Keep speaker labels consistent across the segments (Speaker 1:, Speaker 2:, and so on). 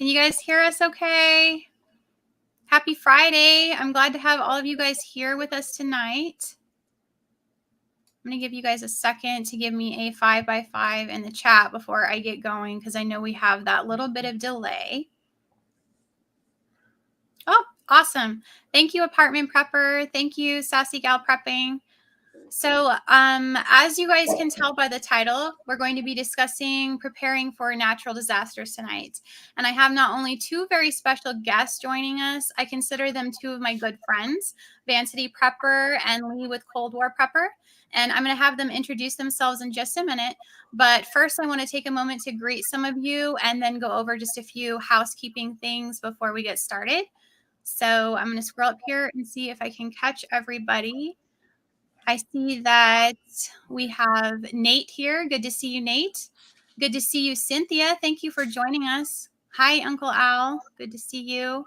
Speaker 1: Can you guys hear us okay? Happy Friday. I'm glad to have all of you guys here with us tonight. I'm going to give you guys a second to give me a 5x5 in the chat before I get going, because I know we have that little bit of delay. Oh, awesome. Thank you, Apartment Prepper. Thank you, Sassy Gal Prepping. So as you guys can tell by the title, we're going to be discussing preparing for natural disasters tonight. And I have not only two very special guests joining us, I consider them two of my good friends, Vancity Prepper and Lee with Cold War Prepper. And I'm going to have them introduce themselves in just a minute. But first, I want to take a moment to greet some of you and then go over just a few housekeeping things before we get started. So I'm going to scroll up here and see if I can catch everybody. I see that we have Nate here. Good to see you, Nate. Good to see you, Cynthia. Thank you for joining us. Hi, Uncle Al. Good to see you.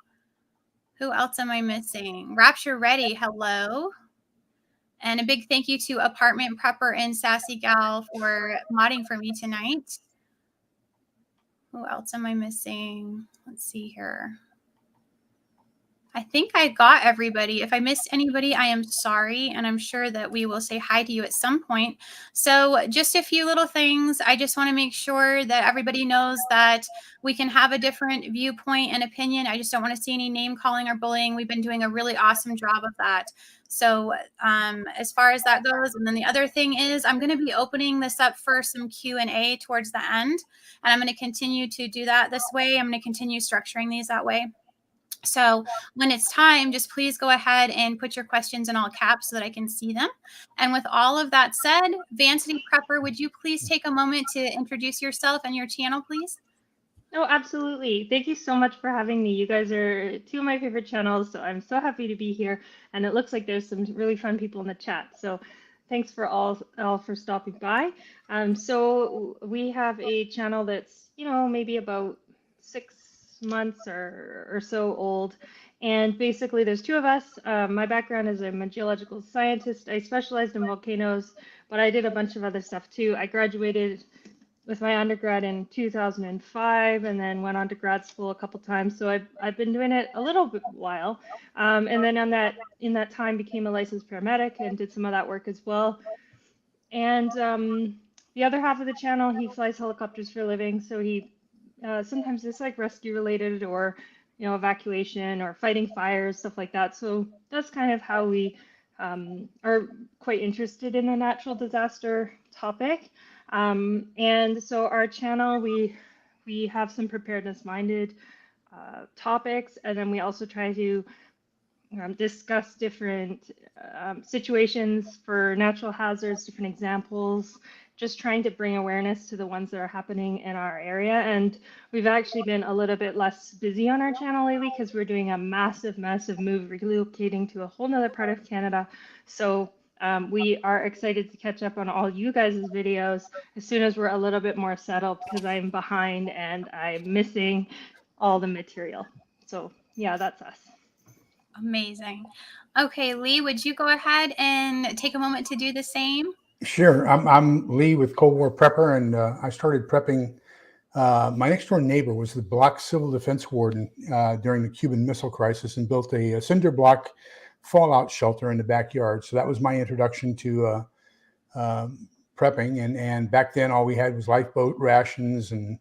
Speaker 1: Who else am I missing? Rapture Ready. Hello. And a big thank you to Apartment Prepper and Sassy Gal for modding for me tonight. Who else am I missing? Let's see here. I think I got everybody. If I missed anybody, I am sorry. And I'm sure that we will say hi to you at some point. So just a few little things. I just want to make sure that everybody knows that we can have a different viewpoint and opinion. I just don't want to see any name calling or bullying. We've been doing a really awesome job of that. So as far as that goes, and then the other thing is I'm going to be opening this up for some Q&A towards the end. And I'm going to continue to do that this way. I'm going to continue structuring these that way. So when it's time, just please go ahead and put your questions in all caps so that I can see them. And with all of that said, Vancity Prepper, would you please take a moment to introduce yourself and your channel, please?
Speaker 2: Oh, absolutely. Thank you so much for having me. You guys are two of my favorite channels, so I'm so happy to be here. And it looks like there's some really fun people in the chat. So thanks for all for stopping by. So we have a channel that's, maybe about 6 months or so old. And basically there's two of us. My background is I'm a geological scientist. I specialized in volcanoes, but I did a bunch of other stuff too. I graduated with my undergrad in 2005 and then went on to grad school a couple times. So I've been doing it a little bit while. And then in that time became a licensed paramedic and did some of that work as well. And the other half of the channel, he flies helicopters for a living. So he sometimes it's like rescue related or, evacuation or fighting fires, stuff like that. So that's kind of how we are quite interested in the natural disaster topic. And so our channel, we have some preparedness minded topics, and then we also try to discuss different situations for natural hazards, different examples, just trying to bring awareness to the ones that are happening in our area. And we've actually been a little bit less busy on our channel lately because we're doing a massive move, relocating to a whole nother part of Canada. So we are excited to catch up on all you guys' videos as soon as we're a little bit more settled, because I'm behind and I'm missing all the material. So yeah, that's us.
Speaker 1: Amazing. Okay, Lee, would you go ahead and take a moment to do the same?
Speaker 3: Sure. I'm Lee with Cold War Prepper, and I started prepping. My next door neighbor was the block civil defense warden during the Cuban Missile Crisis and built a cinder block fallout shelter in the backyard. So that was my introduction to prepping. And back then, all we had was lifeboat rations and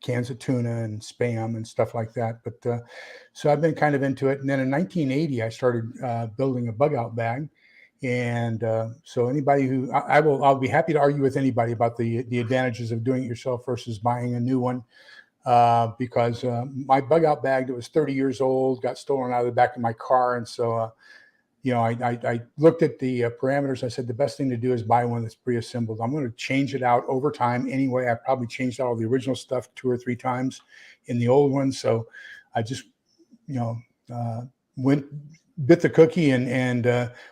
Speaker 3: cans of tuna and Spam and stuff like that. But so I've been kind of into it. And then in 1980, I started building a bug out bag. And so anybody who I'll be happy to argue with anybody about the advantages of doing it yourself versus buying a new one. Because my bug out bag that was 30 years old got stolen out of the back of my car. And so, I looked at the parameters. I said, the best thing to do is buy one that's pre-assembled. I'm going to change it out over time anyway. I probably changed out all the original stuff 2 or 3 times in the old one. So I just, bit the cookie and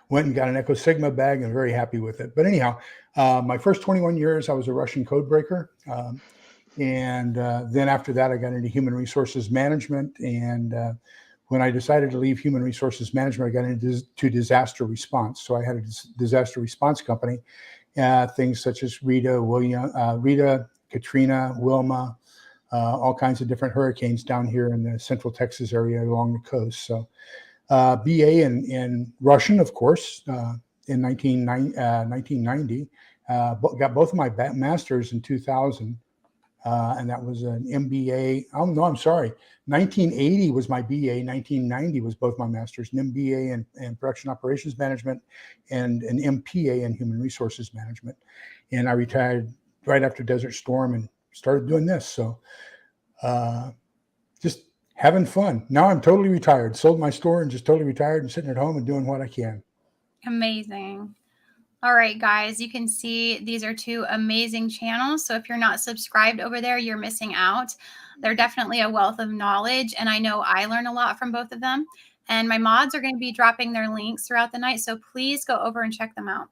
Speaker 3: went and got an Echo Sigma bag and very happy with it. But anyhow, my first 21 years, I was a Russian code breaker. And then after that, I got into human resources management. And when I decided to leave human resources management, I got into disaster response. So I had a disaster response company, things such as Rita, Katrina, Wilma, all kinds of different hurricanes down here in the central Texas area along the coast. So BA in Russian, of course, in 1990. Got both of my masters in 2000. And that was an MBA. Oh, no, I'm sorry. 1980 was my BA. 1990 was both my masters, an MBA in production operations management and an MPA in human resources management. And I retired right after Desert Storm and started doing this. So just having fun. Now I'm totally retired, sold my store and just totally retired and sitting at home and doing what I can.
Speaker 1: Amazing. All right, guys, you can see these are two amazing channels. So if you're not subscribed over there, you're missing out. They're definitely a wealth of knowledge. And I know I learn a lot from both of them. And my mods are going to be dropping their links throughout the night. So please go over and check them out.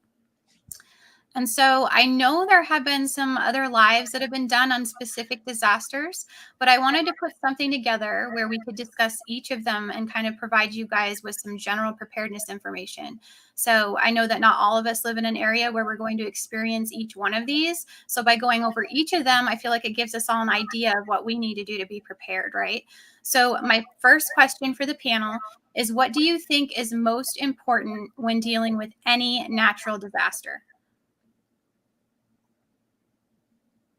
Speaker 1: And so I know there have been some other lives that have been done on specific disasters, but I wanted to put something together where we could discuss each of them and kind of provide you guys with some general preparedness information. So I know that not all of us live in an area where we're going to experience each one of these. So by going over each of them, I feel like it gives us all an idea of what we need to do to be prepared, right? So my first question for the panel is, what do you think is most important when dealing with any natural disaster?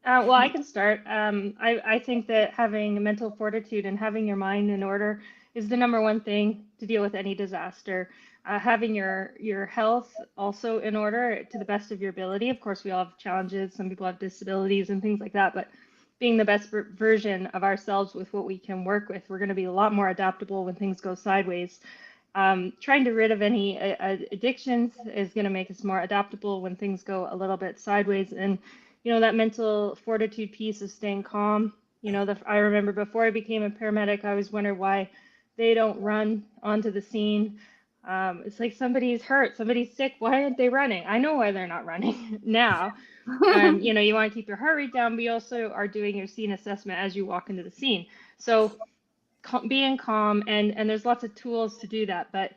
Speaker 2: Well, I can start. I think that having mental fortitude and having your mind in order is the number one thing to deal with any disaster. Having your health also in order to the best of your ability. Of course, we all have challenges. Some people have disabilities and things like that, but being the best version of ourselves with what we can work with, we're going to be a lot more adaptable when things go sideways. Trying to rid of any addictions is going to make us more adaptable when things go a little bit sideways. And that mental fortitude piece of staying calm. I remember before I became a paramedic, I always wondered why they don't run onto the scene. It's like somebody's hurt, somebody's sick. Why aren't they running? I know why they're not running now. You want to keep your heart rate down, but you also are doing your scene assessment as you walk into the scene. So being calm, and there's lots of tools to do that, but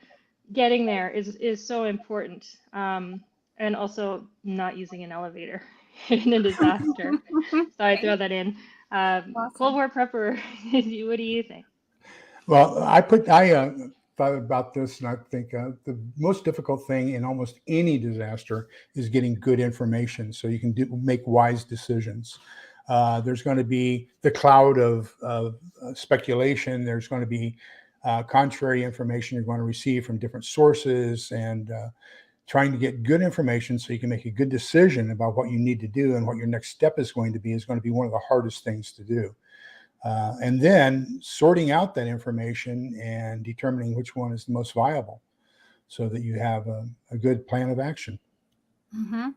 Speaker 2: getting there is so important. And also not using an elevator in a disaster. So I throw that in.
Speaker 1: Awesome.
Speaker 2: Cold War prepper, what do you think?
Speaker 3: Well, I thought about this, and I think the most difficult thing in almost any disaster is getting good information so you can make wise decisions. There's going to be the cloud of speculation. There's going to be contrary information you're going to receive from different sources, and trying to get good information so you can make a good decision about what you need to do and what your next step is going to be one of the hardest things to do. And then sorting out that information and determining which one is the most viable so that you have a good plan of action.
Speaker 1: Mm-hmm.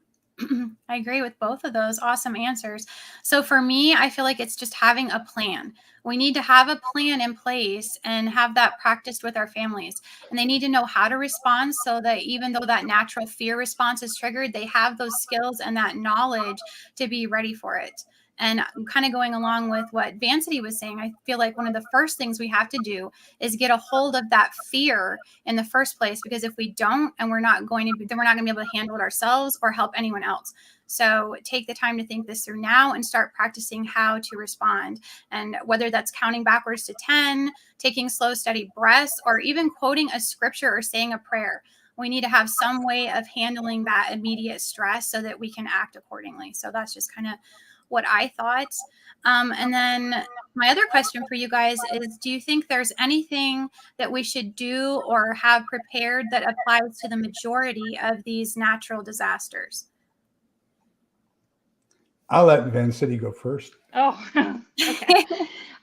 Speaker 1: I agree with both of those. Awesome answers. So for me, I feel like it's just having a plan. We need to have a plan in place and have that practiced with our families. And they need to know how to respond so that even though that natural fear response is triggered, they have those skills and that knowledge to be ready for it. And kind of going along with what Vancity was saying, I feel like one of the first things we have to do is get a hold of that fear in the first place, because if we don't, and then we're not going to be able to handle it ourselves or help anyone else. So take the time to think this through now and start practicing how to respond. And whether that's counting backwards to 10, taking slow, steady breaths, or even quoting a scripture or saying a prayer, we need to have some way of handling that immediate stress so that we can act accordingly. So that's just kind of what I thought. And then my other question for you guys is, do you think there's anything that we should do or have prepared that applies to the majority of these natural disasters?
Speaker 3: I'll let Vancity go first.
Speaker 2: Oh, okay.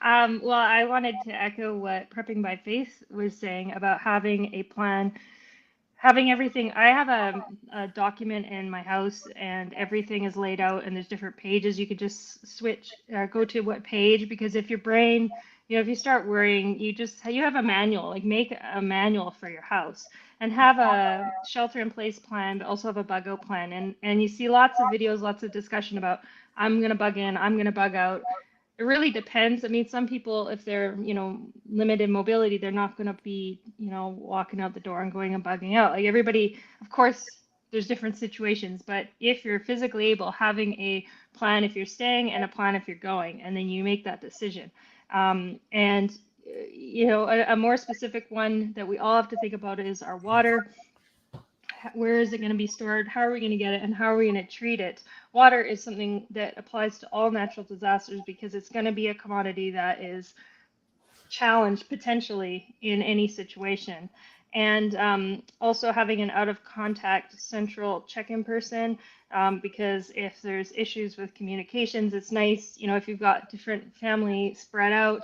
Speaker 2: Well, I wanted to echo what Prepping by Faith was saying about having a plan, having everything. I have a document in my house and everything is laid out and there's different pages. You could just switch, go to what page, because if your brain, if you start worrying, you have a manual, like make a manual for your house and have a shelter in place plan, but also have a bug out plan. And you see lots of videos, lots of discussion about, I'm going to bug in, I'm going to bug out. It really depends. I mean, some people, if they're, limited mobility, they're not going to be, walking out the door and going and bugging out. Like everybody, of course, there's different situations, but if you're physically able, having a plan if you're staying and a plan if you're going, and then you make that decision. And you know, a more specific one that we all have to think about is our water. Where is it going to be stored? How are we going to get it? And how are we going to treat it? Water is something that applies to all natural disasters because it's going to be a commodity that is challenged potentially in any situation. And also having an out of contact central check-in person, because if there's issues with communications, it's nice, you know, if you've got different family spread out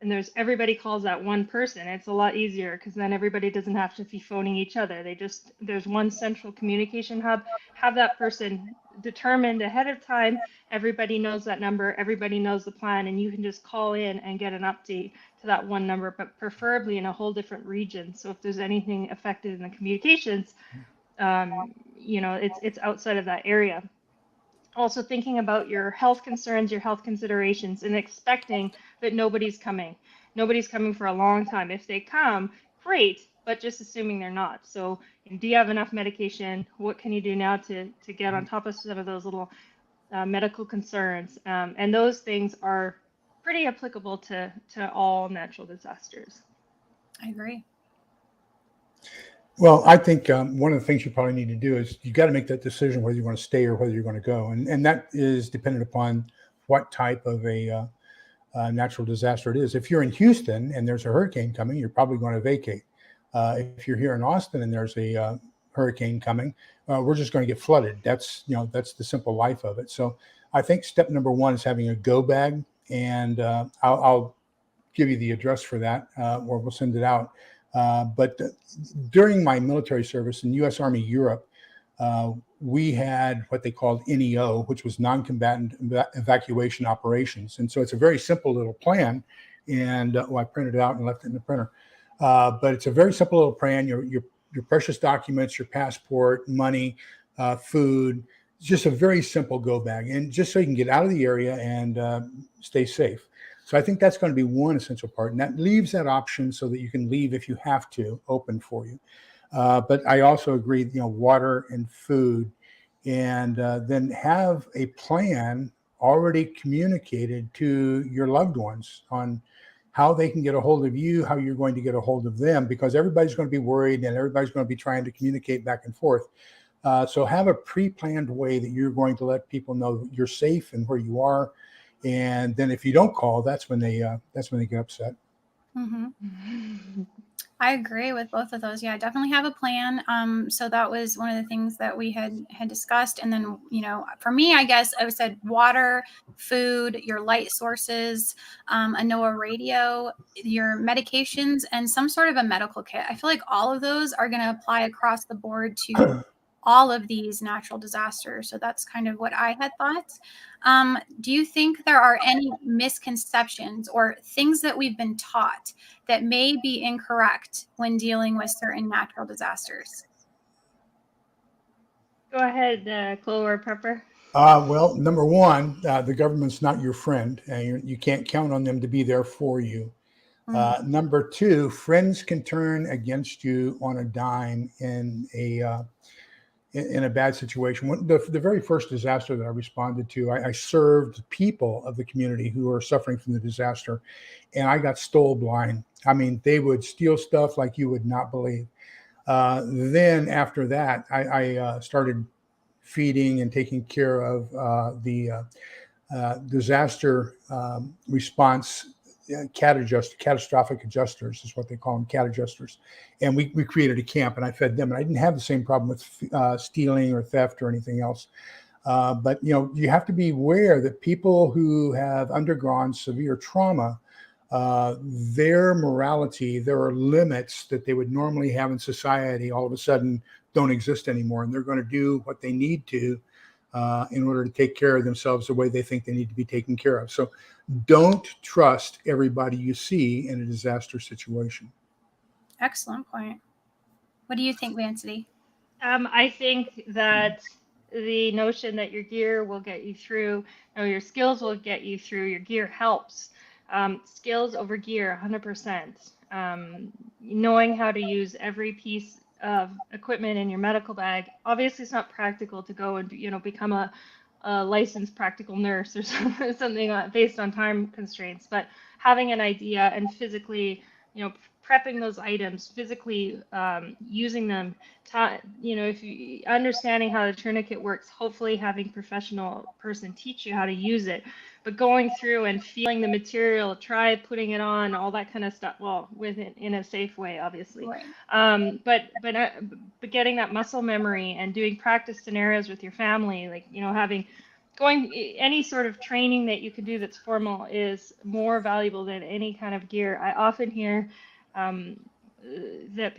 Speaker 2: and everybody calls that one person, it's a lot easier because then everybody doesn't have to be phoning each other. There's one central communication hub. Have that person determined ahead of time. Everybody knows that number, everybody knows the plan, and you can just call in and get an update to that one number, but preferably in a whole different region. So if there's anything affected in the communications, you know, it's outside of that area. Also thinking about your health concerns, your health considerations, and expecting that nobody's coming. Nobody's coming for a long time. If they come, great, but just assuming they're not. So do you have enough medication? What can you do now to get on top of some of those little medical concerns? And those things are pretty applicable to all natural disasters.
Speaker 1: I agree.
Speaker 3: Well, I think one of the things you probably need to do is you got to make that decision whether you want to stay or whether you're going to go, and that is dependent upon what type of a natural disaster it is. If you're in Houston and there's a hurricane coming, you're probably going to vacate. If you're here in Austin and there's a hurricane coming, we're just going to get flooded. That's the simple life of it. So I think step number one is having a go bag, and I'll give you the address for that, or we'll send it out. But during my military service in U.S. Army Europe, we had what they called NEO, which was non-combatant evacuation operations. And so it's a very simple little plan. And I printed it out and left it in the printer. But it's a very simple little plan. Your precious documents, your passport, money, food. It's just a very simple go bag, and just so you can get out of the area and stay safe. So I think that's going to be one essential part, and that leaves that option so that you can leave if you have to, open for you. But I also agree, water and food, and then have a plan already communicated to your loved ones on how they can get a hold of you, how you're going to get a hold of them, because everybody's going to be worried and everybody's going to be trying to communicate back and forth. So have a pre-planned way that you're going to let people know you're safe and where you are. And then if you don't call, that's when they get upset.
Speaker 1: Mm-hmm. I agree with both of those. Yeah, definitely have a plan. So that was one of the things that we had discussed. And then, for me, I guess I said water, food, your light sources, a NOAA radio, your medications, and some sort of a medical kit. I feel like all of those are going to apply across the board to all of these natural disasters. So that's kind of what I had thought. Do you think there are any misconceptions or things that we've been taught that may be incorrect when dealing with certain natural disasters?
Speaker 2: Go ahead, Chloe or Prepper.
Speaker 3: Well, number one, the government's not your friend, and you can't count on them to be there for you. Mm-hmm. Number two, friends can turn against you on a dime in a bad situation. The very first disaster that I responded to, I served people of the community who were suffering from the disaster, and I got stole blind. I mean, they would steal stuff like you would not believe. Then after that, I started feeding and taking care of the disaster response catastrophic adjusters is what they call them, cat adjusters. And we created a camp, and I fed them, and I didn't have the same problem with stealing or theft or anything else. But you have to be aware that people who have undergone severe trauma, their morality, there are limits that they would normally have in society all of a sudden don't exist anymore, and they're going to do what they need to in order to take care of themselves the way they think they need to be taken care of. So don't trust everybody you see in a disaster situation.
Speaker 1: Excellent point. What do you think, Vancity?
Speaker 2: I think that the notion that your gear will get you through, or your skills will get you through, your gear helps. Skills over gear, 100%. Knowing how to use every piece of equipment in your medical bag. Obviously, it's not practical to go and become a licensed practical nurse or something based on time constraints. But having an idea and physically, prepping those items, physically using them, if you understanding how the tourniquet works, hopefully having professional person teach you how to use it, but going through and feeling the material, try putting it on, all that kind of stuff. Well, in a safe way, obviously.
Speaker 1: Right.
Speaker 2: But getting that muscle memory and doing practice scenarios with your family, like going any sort of training that you can do that's formal is more valuable than any kind of gear. I often hear that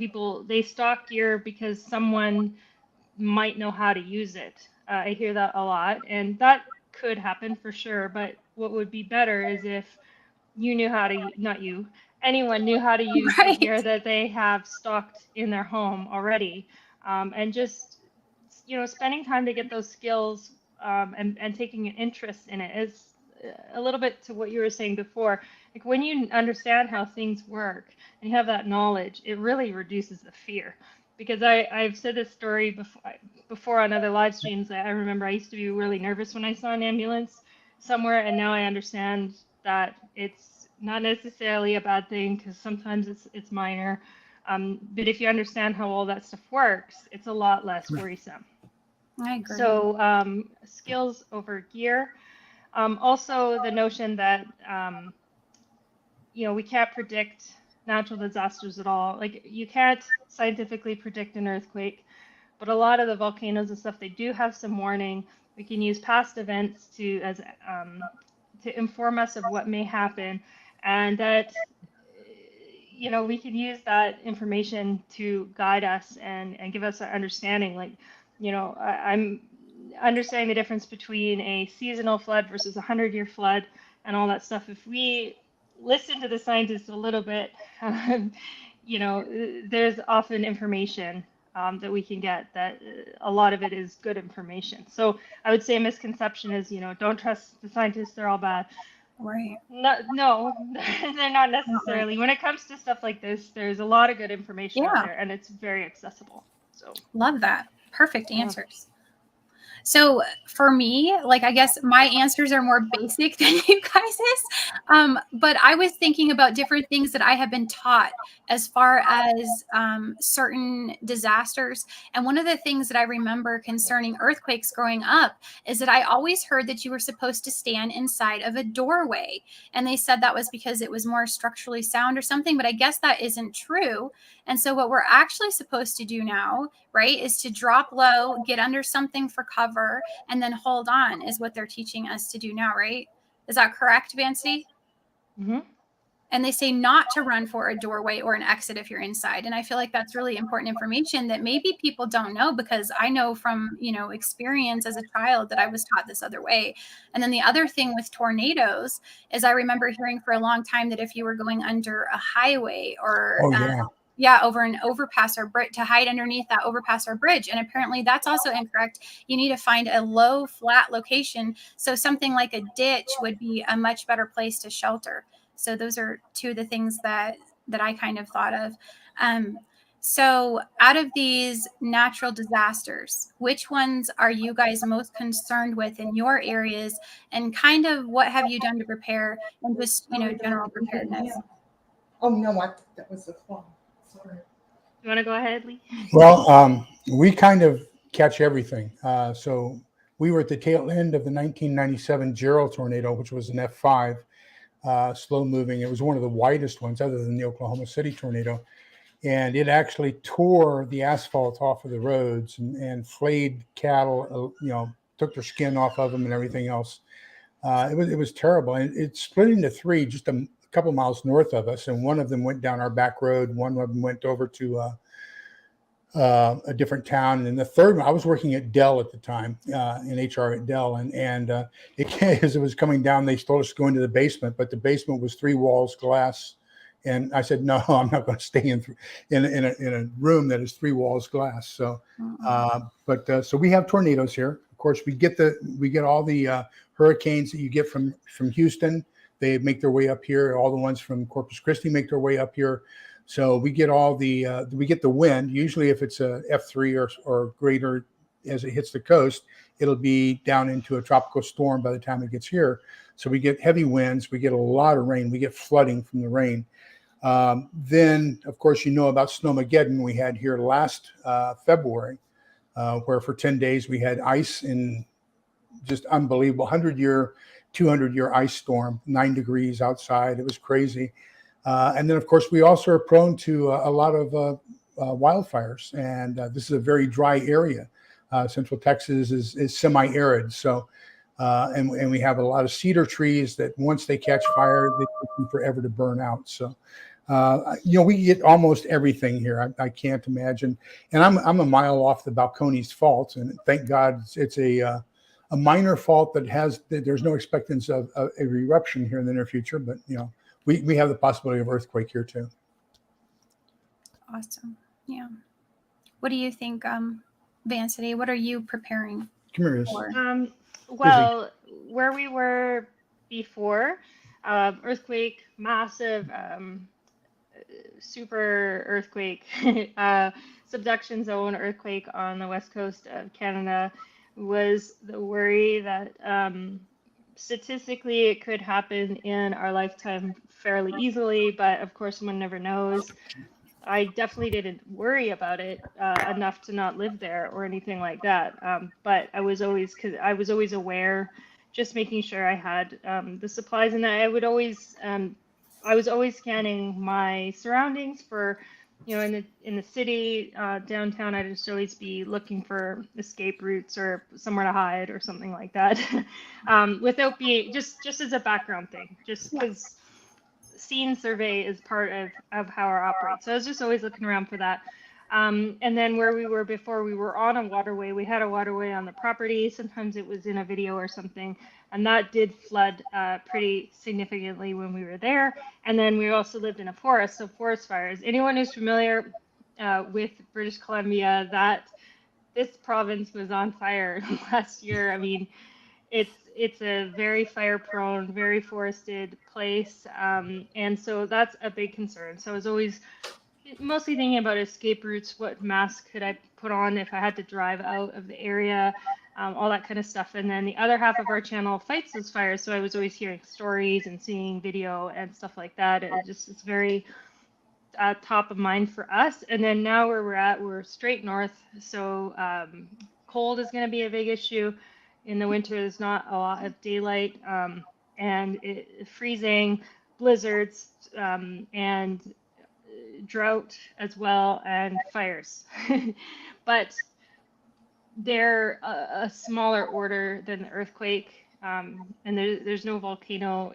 Speaker 2: they stock gear because someone might know how to use it. I hear that a lot, and that could happen for sure. But what would be better is if you knew how to, not you, anyone knew how to use the gear
Speaker 1: Right.
Speaker 2: that they have stocked in their home already, and just spending time to get those skills and taking an interest in it is a little bit to what you were saying before. Like when you understand how things work and you have that knowledge, it really reduces the fear. Because I've said this story before on other live streams. I remember I used to be really nervous when I saw an ambulance somewhere, and now I understand that it's not necessarily a bad thing because sometimes it's minor. But if you understand how all that stuff works, it's a lot less worrisome.
Speaker 1: I agree.
Speaker 2: So skills over gear. Also, the notion that we can't predict natural disasters at all. Like you can't scientifically predict an earthquake, but a lot of the volcanoes and stuff, they do have some warning. We can use past events to inform us of what may happen, and that we can use that information to guide us and give us our understanding. Like I'm understanding the difference between a seasonal flood versus a 100-year flood and all that stuff. If we listen to the scientists a little bit, there's often information that we can get that a lot of it is good information. So I would say a misconception is, don't trust the scientists, they're all bad.
Speaker 1: Right.
Speaker 2: No, they're not necessarily. When it comes to stuff like this, there's a lot of good information out there and it's very accessible. So
Speaker 1: love that. Perfect answers. So for me, like, I guess my answers are more basic than you guys's. But I was thinking about different things that I have been taught as far as certain disasters. And one of the things that I remember concerning earthquakes growing up is that I always heard that you were supposed to stand inside of a doorway. And they said that was because it was more structurally sound or something, but I guess that isn't true. And so what we're actually supposed to do now, right, is to drop low, get under something for cover, and then hold on is what they're teaching us to do now, right? Is that correct, Vancy?
Speaker 2: Mm-hmm.
Speaker 1: And they say not to run for a doorway or an exit if you're inside. And I feel like that's really important information that maybe people don't know, because I know from, experience as a child that I was taught this other way. And then the other thing with tornadoes is I remember hearing for a long time that if you were going under a highway or over an overpass or bridge, to hide underneath that overpass or bridge. And apparently that's also incorrect. You need to find a low, flat location. So something like a ditch would be a much better place to shelter. So those are two of the things that I kind of thought of. So out of these natural disasters, which ones are you guys most concerned with in your areas? And kind of what have you done to prepare and just, general preparedness?
Speaker 4: Oh, no, that was the clock. Sorry.
Speaker 2: You want to go ahead, Lee?
Speaker 3: Well, we kind of catch everything. So we were at the tail end of the 1997 Gerald tornado, which was an F5, slow moving. It was one of the widest ones other than the Oklahoma City tornado. And it actually tore the asphalt off of the roads and flayed cattle, took their skin off of them and everything else. It was terrible. And it split into three just a couple miles north of us, and one of them went down our back road. One of them went over to a different town, and then the third one, I was working at Dell at the time, in HR at Dell, and as it was coming down, they told us to go into the basement, but the basement was 3 walls glass, and I said, no, I'm not going to stay in a room that is 3 walls glass. So, so we have tornadoes here. Of course, we get all the hurricanes that you get from Houston. They make their way up here. All the ones from Corpus Christi make their way up here. So we get we get the wind. Usually if it's a F3 or greater, as it hits the coast, it'll be down into a tropical storm by the time it gets here. So we get heavy winds, we get a lot of rain, we get flooding from the rain. Then, of course, you know about Snowmageddon we had here last February, where for 10 days we had ice in just unbelievable 100-year, 200-year ice storm, 9 degrees outside. It was crazy. And then, of course, we also are prone to a lot of wildfires. And this is a very dry area. Central Texas is semi-arid. So, and we have a lot of cedar trees that once they catch fire, they take them forever to burn out. So, we get almost everything here. I can't imagine. And I'm a mile off the Balcones Fault, and thank God it's a minor fault there's no expectancy of a eruption here in the near future. But we have the possibility of earthquake here too.
Speaker 1: Awesome. Yeah. What do you think, Vancity? What are you preparing
Speaker 3: Come here,
Speaker 1: for?
Speaker 2: Well, where we were before, earthquake, massive, super earthquake, subduction zone earthquake on the west coast of Canada, was the worry that statistically it could happen in our lifetime fairly easily, but of course one never knows. I definitely didn't worry about it enough to not live there or anything like that. But I was always aware, just making sure I had the supplies, and I was always scanning my surroundings for, in the city, downtown, I'd just always be looking for escape routes or somewhere to hide or something like that, without being just as a background thing, just because scene survey is part of how I operate. So I was just always looking around for that. And then where we were before, we were on a waterway. We had a waterway on the property. Sometimes it was in a video or something. And that did flood pretty significantly when we were there. And then we also lived in a forest, so forest fires. Anyone who's familiar with British Columbia, this province was on fire last year. I mean, it's a very fire prone, very forested place. And so that's a big concern. So I was always mostly thinking about escape routes, what mask could I put on if I had to drive out of the area, all that kind of stuff. And then the other half of our channel fights those fires. So I was always hearing stories and seeing video and stuff like that. It's very top of mind for us. And then now where we're straight north. So cold is going to be a big issue. In the winter, there's not a lot of daylight, and freezing, blizzards, and drought as well, and fires. But they're a smaller order than the earthquake, and there's no volcano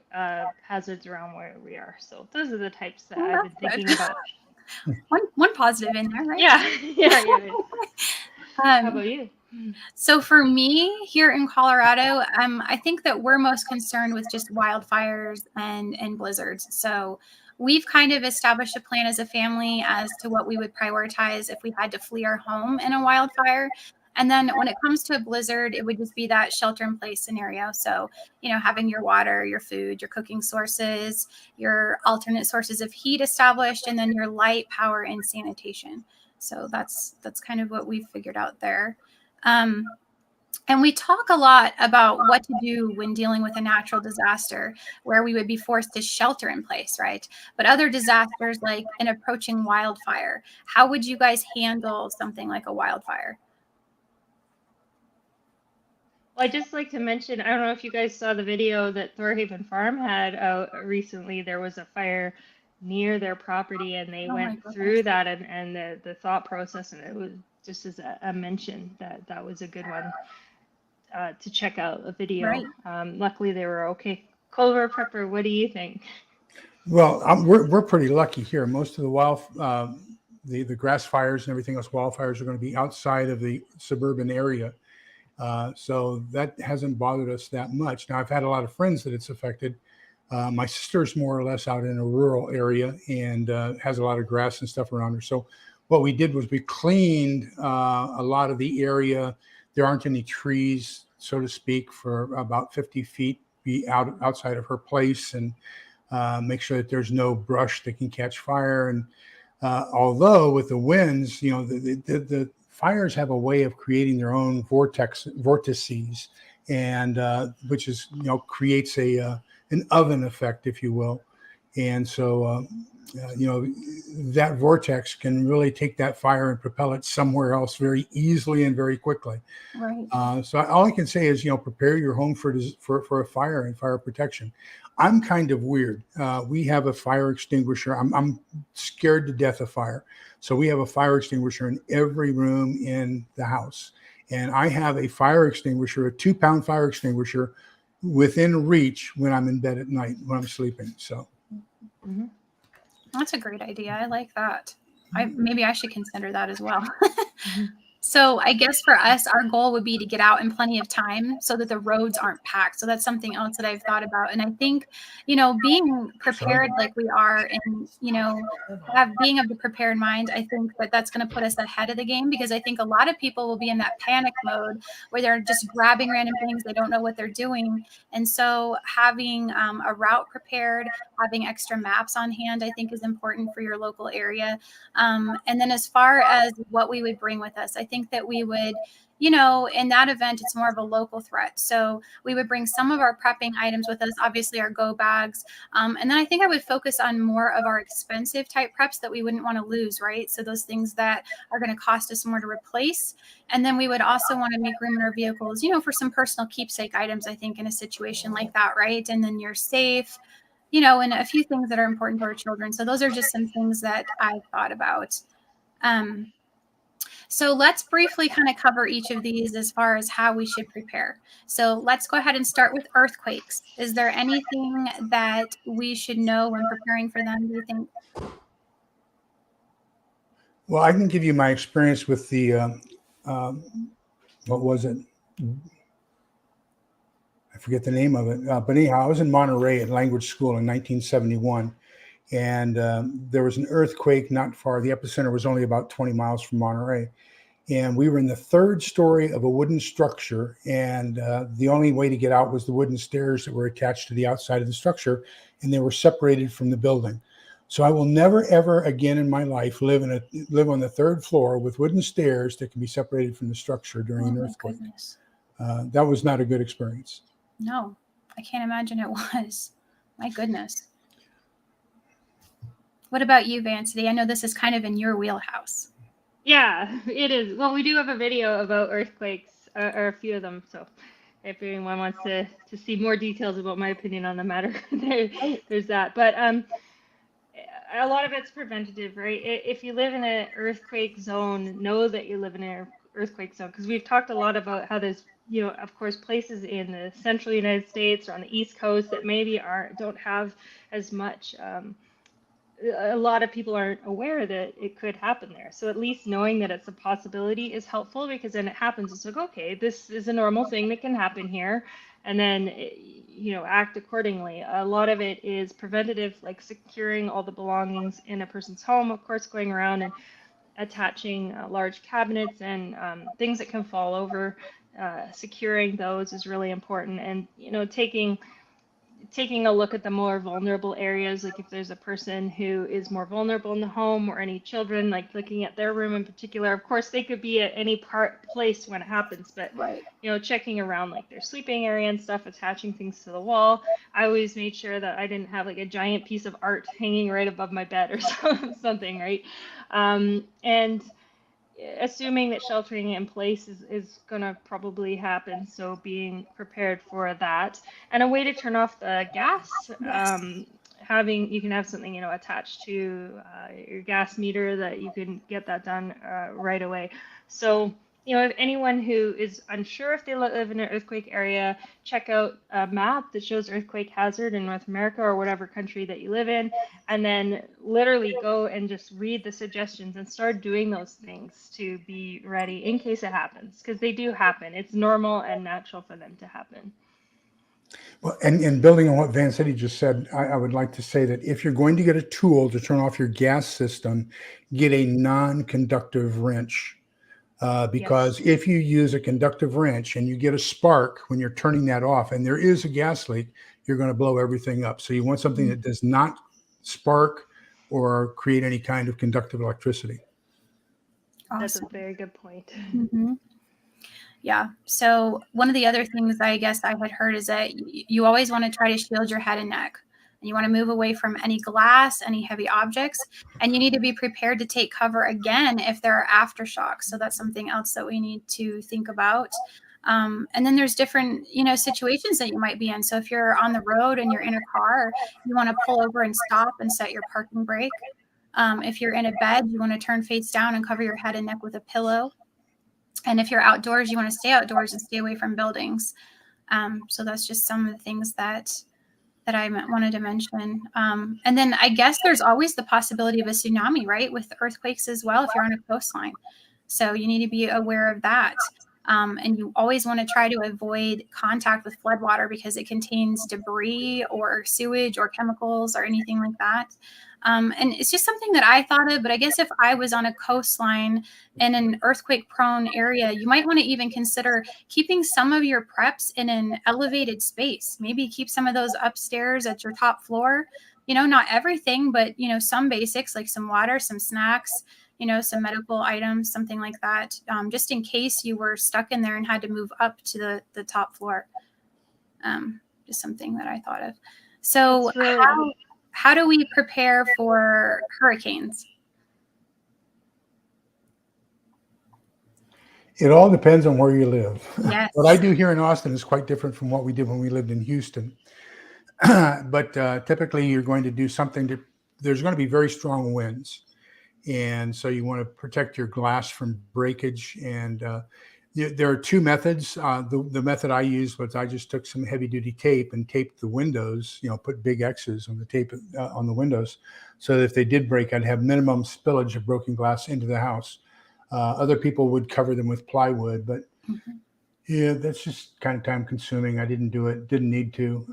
Speaker 2: hazards around where we are. So those are the types that I've been thinking about.
Speaker 1: One positive in there, right?
Speaker 2: Yeah. How about you?
Speaker 1: So for me here in Colorado, I think that we're most concerned with just wildfires and blizzards. So we've kind of established a plan as a family as to what we would prioritize if we had to flee our home in a wildfire. And then when it comes to a blizzard, it would just be that shelter in place scenario. So, having your water, your food, your cooking sources, your alternate sources of heat established, and then your light, power, and sanitation. So that's kind of what we've figured out there. And we talk a lot about what to do when dealing with a natural disaster where we would be forced to shelter in place, right? But other disasters like an approaching wildfire, how would you guys handle something like a wildfire?
Speaker 2: Well, I'd just like to mention, I don't know if you guys saw the video that Thorhaven Farm had out recently. There was a fire near their property and they went through that and the thought process, and it was just as a mention that was a good one to check out a video. Right. Luckily they were okay. Culver Prepper, what do you think?
Speaker 3: Well, we're pretty lucky here. Most of the grass fires and everything else, wildfires, are going to be outside of the suburban area. So that hasn't bothered us that much. Now, I've had a lot of friends that it's affected. My sister's more or less out in a rural area and has a lot of grass and stuff around her. So what we did was we cleaned a lot of the area. There aren't any trees, so to speak, for about 50 feet outside of her place, and make sure that there's no brush that can catch fire. And Although with the winds, the fires have a way of creating their own vortices, and which is creates an oven effect, if you will. And so that vortex can really take that fire and propel it somewhere else very easily and very quickly.
Speaker 1: Right.
Speaker 3: So all I can say is, prepare your home for a fire and fire protection. I'm kind of weird. We have a fire extinguisher. I'm scared to death of fire. So we have a fire extinguisher in every room in the house. And I have a fire extinguisher, a 2-pound fire extinguisher within reach when I'm in bed at night, when I'm sleeping. So.
Speaker 2: Mm-hmm.
Speaker 1: That's a great idea. I like that. Maybe I should consider that as well.
Speaker 2: Mm-hmm.
Speaker 1: So I guess for us, our goal would be to get out in plenty of time so that the roads aren't packed. So that's something else that I've thought about. And I think, being prepared like we are and, being of the prepared mind, I think that that's going to put us ahead of the game, because I think a lot of people will be in that panic mode where they're just grabbing random things. They don't know what they're doing. And so having a route prepared, having extra maps on hand, I think is important for your local area. And then as far as what we would bring with us, I think that we would, in that event, it's more of a local threat. So we would bring some of our prepping items with us, obviously our go bags. And then I think I would focus on more of our expensive type preps that we wouldn't want to lose, right? So those things that are going to cost us more to replace. And then we would also want to make room in our vehicles, for some personal keepsake items, I think, in a situation like that, right? And then you're safe, and a few things that are important to our children. So those are just some things that I've thought about. So let's briefly kind of cover each of these as far as how we should prepare. So let's go ahead and start with earthquakes. Is there anything that we should know when preparing for them, do you think?
Speaker 3: Well, I can give you my experience with the, what was it? I forget the name of it. But anyhow, I was in Monterey at language school in 1971. And there was an earthquake not far. The epicenter was only about 20 miles from Monterey. And we were in the 3rd story of a wooden structure. And the only way to get out was the wooden stairs that were attached to the outside of the structure. And they were separated from the building. So I will never, ever again in my life live on the 3rd floor with wooden stairs that can be separated from the structure during an earthquake. That was not a good experience.
Speaker 1: No, I can't imagine it was. My goodness. What about you, Vancity? I know this is kind of in your wheelhouse.
Speaker 2: Yeah, it is. Well, we do have a video about earthquakes, or a few of them. So if anyone wants to see more details about my opinion on the matter, there's that. But a lot of it's preventative, right? If you live in an earthquake zone, know that you live in an earthquake zone, because we've talked a lot about how there's, of course, places in the central United States or on the East Coast that maybe don't have as much. A lot of people aren't aware that it could happen there. So at least knowing that it's a possibility is helpful, because then it happens. It's like, okay, this is a normal thing that can happen here. And then, act accordingly. A lot of it is preventative, like securing all the belongings in a person's home, of course, going around and attaching large cabinets and things that can fall over. Securing those is really important. And, taking a look at the more vulnerable areas, like if there's a person who is more vulnerable in the home or any children, like looking at their room in particular. Of course, they could be at any place when it happens, but
Speaker 1: right.
Speaker 2: Checking around like their sleeping area and stuff, attaching things to the wall. I always made sure that I didn't have like a giant piece of art hanging right above my bed or something, right? And assuming that sheltering in place is going to probably happen. So being prepared for that. And a way to turn off the gas,
Speaker 1: Yes.
Speaker 2: you can have something, attached to your gas meter that you can get that done right away. So, if anyone who is unsure if they live in an earthquake area, check out a map that shows earthquake hazard in North America or whatever country that you live in, and then literally go and just read the suggestions and start doing those things to be ready in case it happens, because they do happen. It's normal and natural for them to happen.
Speaker 3: Well, and building on what Vancity just said, I would like to say that if you're going to get a tool to turn off your gas system, get a non-conductive wrench. Because if you use a conductive wrench and you get a spark when you're turning that off and there is a gas leak, you're going to blow everything up. So you want something that does not spark or create any kind of conductive electricity.
Speaker 2: That's a
Speaker 1: Awesome.
Speaker 2: very good point.
Speaker 1: Mm-hmm. Yeah. So one of the other things I guess I had heard is that you always want to try to shield your head and neck. And you want to move away from any glass, any heavy objects, and you need to be prepared to take cover again if there are aftershocks. So that's something else that we need to think about. And then there's different, situations that you might be in. So if you're on the road and you're in a car, you want to pull over and stop and set your parking brake. If you're in a bed, you want to turn face down and cover your head and neck with a pillow. And if you're outdoors, you want to stay outdoors and stay away from buildings. So that's just some of the things that I wanted to mention. And then I guess there's always the possibility of a tsunami, right? With earthquakes as well, if you're on a coastline. So you need to be aware of that. And you always want to try to avoid contact with floodwater because it contains debris or sewage or chemicals or anything like that. And it's just something that I thought of, but I guess if I was on a coastline in an earthquake prone area, you might want to even consider keeping some of your preps in an elevated space. Maybe keep some of those upstairs at your top floor, not everything, but, some basics like some water, some snacks, some medical items, something like that, just in case you were stuck in there and had to move up to the top floor. Just something that I thought of. So how do we prepare for hurricanes?
Speaker 3: It all depends on where you live.
Speaker 1: Yes.
Speaker 3: What I do here in Austin is quite different from what we did when we lived in Houston. But typically you're going to do something there's going to be very strong winds. And so you want to protect your glass from breakage. And there are two methods. The method I used was I just took some heavy duty tape and taped the windows, put big X's on the tape on the windows. So that if they did break, I'd have minimum spillage of broken glass into the house. Other people would cover them with plywood, but yeah, that's just kind of time consuming. I didn't do it, didn't need to.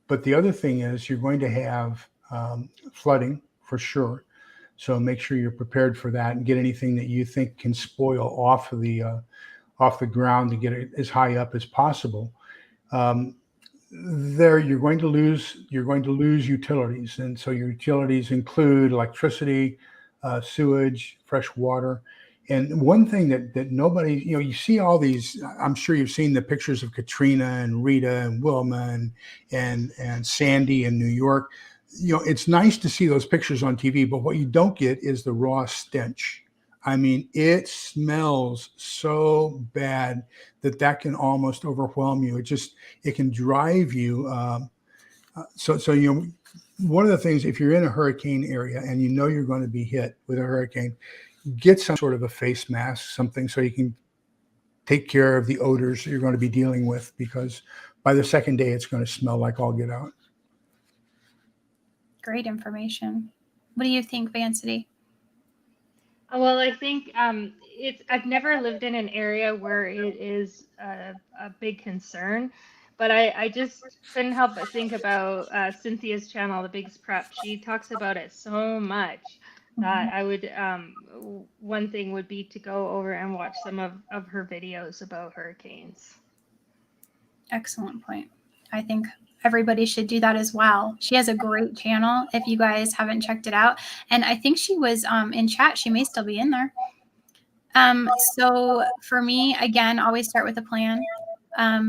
Speaker 3: But the other thing is you're going to have flooding for sure. So make sure you're prepared for that and get anything that you think can spoil off the ground to get it as high up as possible. There you're going to lose utilities, and so your utilities include electricity, sewage, fresh water. And one thing that nobody, you see all these, I'm sure you've seen the pictures of Katrina and Rita and Wilma and Sandy in New York. It's nice to see those pictures on TV, but what you don't get is the raw stench. I mean, it smells so bad that can almost overwhelm you. It can drive you. So one of the things, if you're in a hurricane area and you're going to be hit with a hurricane, get some sort of a face mask, something so you can take care of the odors you're going to be dealing with, because by the second day, it's going to smell like all get out.
Speaker 1: Great information. What do you think, Vancity?
Speaker 2: Well, I think I've never lived in an area where it is a big concern, but I just couldn't help but think about Cynthia's channel, The Biggest Prep. She talks about it so much that I would, one thing would be to go over and watch some of her videos about hurricanes.
Speaker 1: Excellent point. I think everybody should do that as well. She has a great channel if you guys haven't checked it out. And I think she was in chat. She may still be in there. So for me, again, always start with a plan.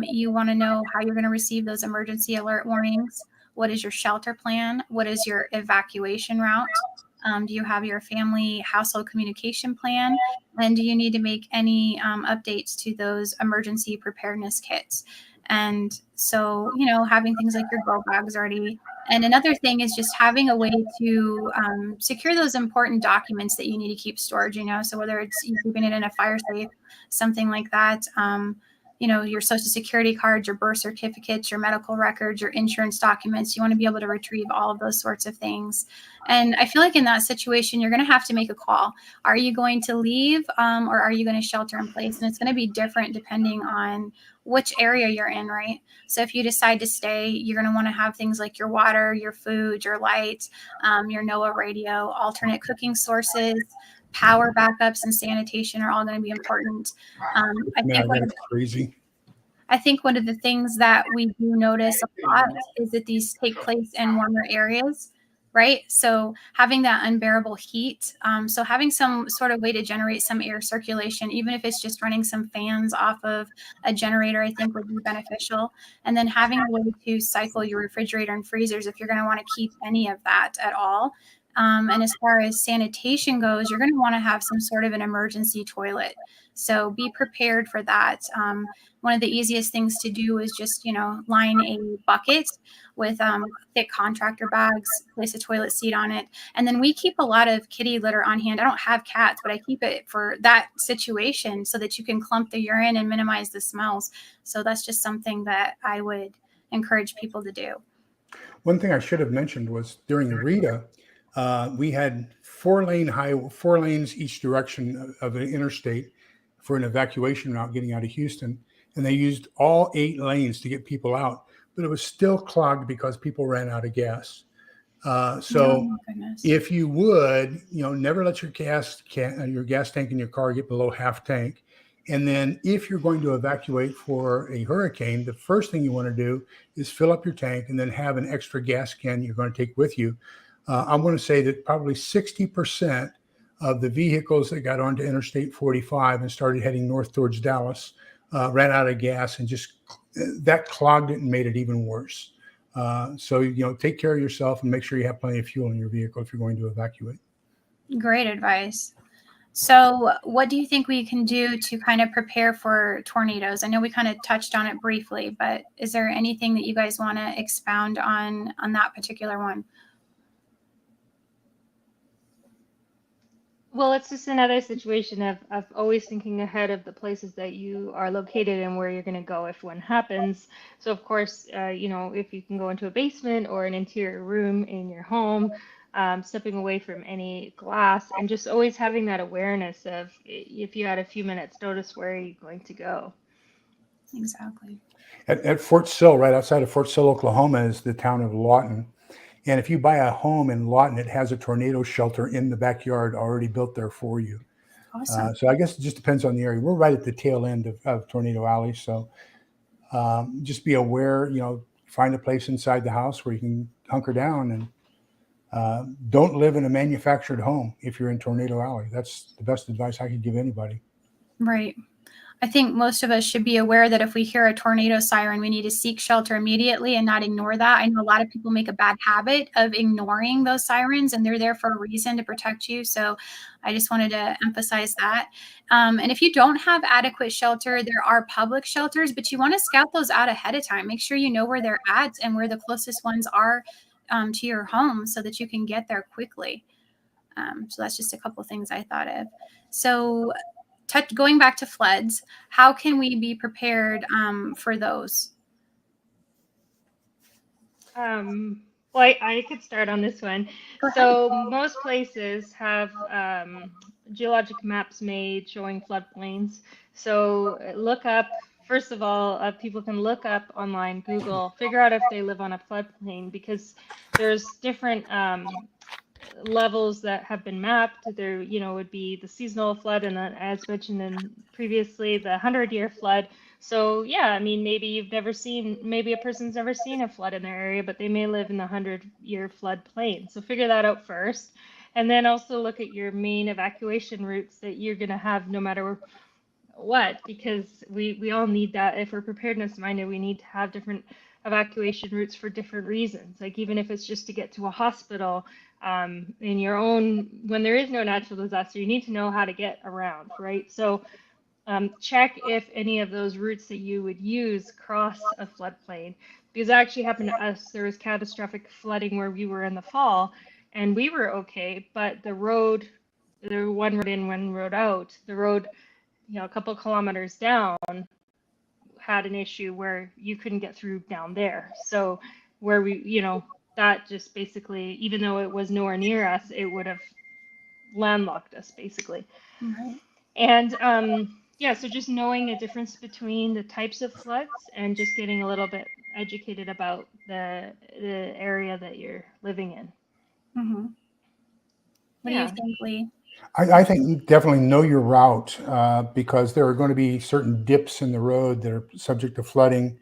Speaker 1: You want to know how you're going to receive those emergency alert warnings. What is your shelter plan? What is your evacuation route? Do you have your family household communication plan? And do you need to make any updates to those emergency preparedness kits? And so, having things like your go bags already. And another thing is just having a way to secure those important documents that you need to keep stored, So whether it's you keeping it in a fire safe, something like that, your social security cards, your birth certificates, your medical records, your insurance documents, you want to be able to retrieve all of those sorts of things. And I feel like in that situation, you're going to have to make a call. Are you going to leave or are you going to shelter in place? And it's going to be different depending on which area you're in, right? So if you decide to stay, you're going to want to have things like your water, your food, your light, your NOAA radio, alternate cooking sources, power backups, and sanitation are all going to be important. I think one of the things that we do notice a lot is that these take place in warmer areas, right? So having that unbearable heat. So having some sort of way to generate some air circulation, even if it's just running some fans off of a generator, I think would be beneficial. And then having a way to cycle your refrigerator and freezers if you're going to want to keep any of that at all. And as far as sanitation goes, you're going to want to have some sort of an emergency toilet. So be prepared for that. One of the easiest things to do is just, line a bucket with thick contractor bags, place a toilet seat on it. And then we keep a lot of kitty litter on hand. I don't have cats, but I keep it for that situation so that you can clump the urine and minimize the smells. So that's just something that I would encourage people to do.
Speaker 3: One thing I should have mentioned was during Rita, we had 4 lanes each direction of an interstate for an evacuation route getting out of Houston. And they used all 8 lanes to get people out, but it was still clogged because people ran out of gas.
Speaker 1: Oh, my goodness.
Speaker 3: If you would, never let your gas tank in your car get below half tank. And then if you're going to evacuate for a hurricane, the first thing you want to do is fill up your tank and then have an extra gas can you're going to take with you. I'm going to say that probably 60% of the vehicles that got onto Interstate 45 and started heading north towards Dallas ran out of gas, and just that clogged it and made it even worse. So take care of yourself and make sure you have plenty of fuel in your vehicle if you're going to evacuate.
Speaker 1: Great advice. So what do you think we can do to kind of prepare for tornadoes? I know we kind of touched on it briefly, but is there anything that you guys want to expound on that particular one?
Speaker 2: Well, it's just another situation of always thinking ahead of the places that you are located and where you're going to go if one happens. So, of course, if you can go into a basement or an interior room in your home, stepping away from any glass, and just always having that awareness of if you had a few minutes notice, where are you going to go?
Speaker 1: Exactly.
Speaker 3: At Fort Sill, right outside of Fort Sill, Oklahoma, is the town of Lawton. And if you buy a home in Lawton, it has a tornado shelter in the backyard already built there for you.
Speaker 1: Awesome.
Speaker 3: So I guess it just depends on the area. We're right at the tail end of Tornado Alley. So just be aware, find a place inside the house where you can hunker down, and don't live in a manufactured home if you're in Tornado Alley. That's the best advice I could give anybody.
Speaker 1: Right. I think most of us should be aware that if we hear a tornado siren, we need to seek shelter immediately and not ignore that. I know a lot of people make a bad habit of ignoring those sirens, and they're there for a reason, to protect you. So I just wanted to emphasize that. And if you don't have adequate shelter, there are public shelters, but you want to scout those out ahead of time. Make sure you know where they're at and where the closest ones are to your home so that you can get there quickly. So that's just a couple things I thought of. So going back to floods, how can we be prepared for those?
Speaker 2: Well, I could start on this one. So most places have geologic maps made showing floodplains. So look up, first of all, people can look up online, Google, figure out if they live on a floodplain, because there's different levels that have been mapped. There, would be the seasonal flood, and then, as mentioned previously, the 100-year flood. So yeah, I mean, maybe a person's never seen a flood in their area, but they may live in the 100-year flood plain. So figure that out first. And then also look at your main evacuation routes that you're going to have no matter what, because we all need that. If we're preparedness minded, we need to have different evacuation routes for different reasons. Like even if it's just to get to a hospital, in your own, when there is no natural disaster, you need to know how to get around, right? So check if any of those routes that you would use cross a floodplain, because that actually happened to us. There was catastrophic flooding where we were in the fall, and we were okay, but the road, the one road in, one road out, the road, a couple kilometers down had an issue where you couldn't get through down there. So where we, that just basically, even though it was nowhere near us, it would have landlocked us basically.
Speaker 1: Right.
Speaker 2: And so just knowing a difference between the types of floods and just getting a little bit educated about the area that you're living in.
Speaker 1: Mm-hmm. What do you think, Lee?
Speaker 3: I think you definitely know your route because there are going to be certain dips in the road that are subject to flooding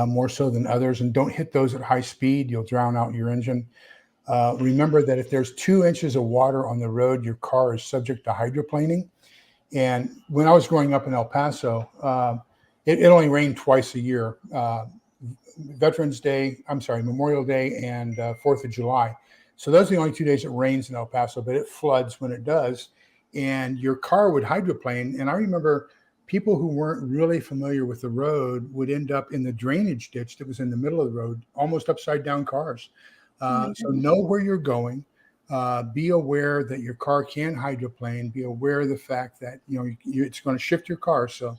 Speaker 3: more so than others, and don't hit those at high speed. You'll drown out your engine. remember that if there's 2 inches of water on the road, your car is subject to hydroplaning. And when I was growing up in El Paso, it only rained twice a year, Memorial Day and 4th of July. So those are the only 2 days it rains in El Paso, but it floods when it does. And your car would hydroplane. And I remember people who weren't really familiar with the road would end up in the drainage ditch that was in the middle of the road, almost upside down cars. So know where you're going. Be aware that your car can hydroplane. Be aware of the fact that it's going to shift your car. So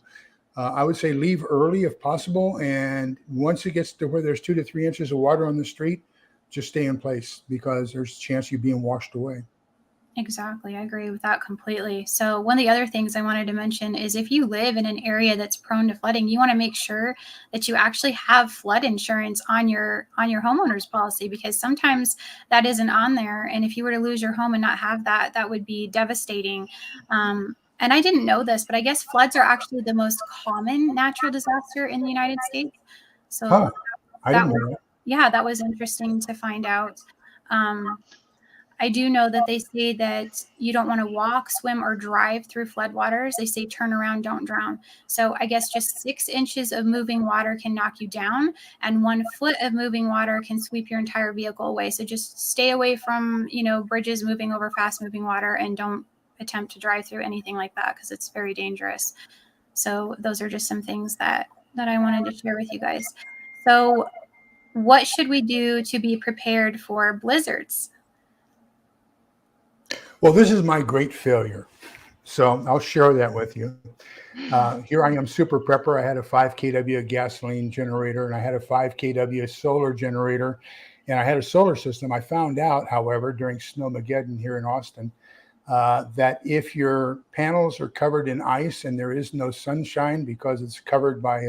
Speaker 3: I would say leave early if possible. And once it gets to where there's 2 to 3 inches of water on the street, just stay in place because there's a chance of you being washed away.
Speaker 1: Exactly. I agree with that completely. So one of the other things I wanted to mention is if you live in an area that's prone to flooding, you want to make sure that you actually have flood insurance on your homeowner's policy, because sometimes that isn't on there. And if you were to lose your home and not have that, that would be devastating. And I didn't know this, but I guess floods are actually the most common natural disaster in the United States. So
Speaker 3: I didn't know that.
Speaker 1: Yeah, that was interesting to find out. I do know that they say that you don't want to walk, swim, or drive through floodwaters. They say turn around, don't drown. So I guess just 6 inches of moving water can knock you down, and 1 foot of moving water can sweep your entire vehicle away. So just stay away from, bridges moving over fast moving water, and don't attempt to drive through anything like that because it's very dangerous. So those are just some things that I wanted to share with you guys. So what should we do to be prepared for blizzards?
Speaker 3: Well, this is my great failure. So I'll share that with you. Here I am, super prepper. I had a 5 kW gasoline generator, and I had a 5 kW solar generator, and I had a solar system. I found out, however, during Snowmageddon here in Austin, that if your panels are covered in ice and there is no sunshine because it's covered by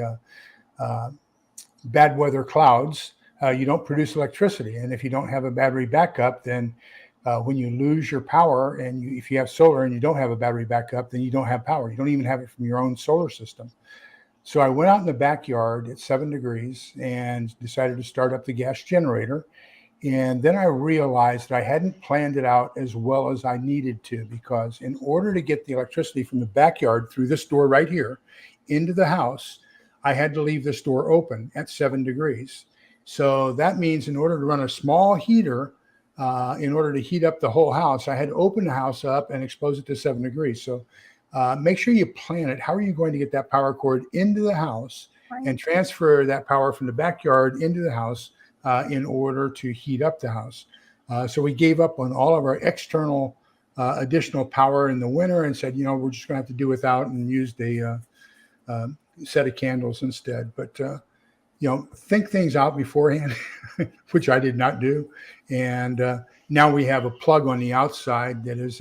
Speaker 3: bad weather clouds, you don't produce electricity. And if you don't have a battery backup, then when you lose your power, and if you have solar and you don't have a battery backup, then you don't have power. You don't even have it from your own solar system. So I went out in the backyard at 7 degrees and decided to start up the gas generator. And then I realized that I hadn't planned it out as well as I needed to, because in order to get the electricity from the backyard through this door right here into the house, I had to leave this door open at 7 degrees. So that means in order to run a small heater, in order to heat up the whole house, I had to open the house up and expose it to 7 degrees. So make sure you plan it. How are you going to get that power cord into the house and transfer that power from the backyard into the house in order to heat up the house? So we gave up on all of our external additional power in the winter and said, we're just going to have to do without, and used a set of candles instead. But think things out beforehand, which I did not do. And now we have a plug on the outside that is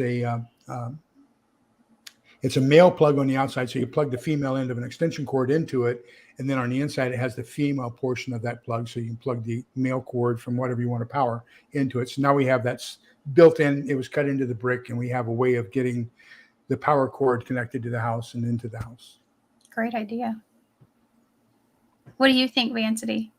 Speaker 3: it's a male plug on the outside. So you plug the female end of an extension cord into it. And then on the inside, it has the female portion of that plug. So you can plug the male cord from whatever you want to power into it. So now we have that built in. It was cut into the brick, and we have a way of getting the power cord connected to the house and into the house.
Speaker 1: Great idea. What do you think, Vancity?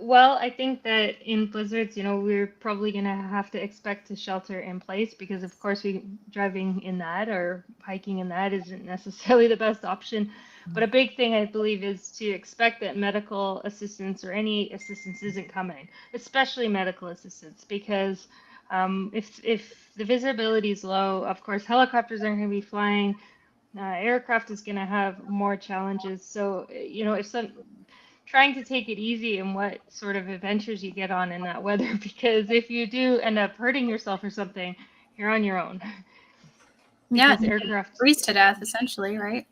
Speaker 2: Well, I think that in blizzards, we're probably going to have to expect to shelter in place, because of course driving in that or hiking in that isn't necessarily the best option. But a big thing, I believe, is to expect that medical assistance or any assistance isn't coming, especially medical assistance, because if the visibility is low, of course, helicopters aren't going to be flying. Aircraft is going to have more challenges. So, if trying to take it easy in what sort of adventures you get on in that weather, because if you do end up hurting yourself or something, you're on your own.
Speaker 1: Yeah,
Speaker 2: aircraft
Speaker 1: freeze to death, essentially, right?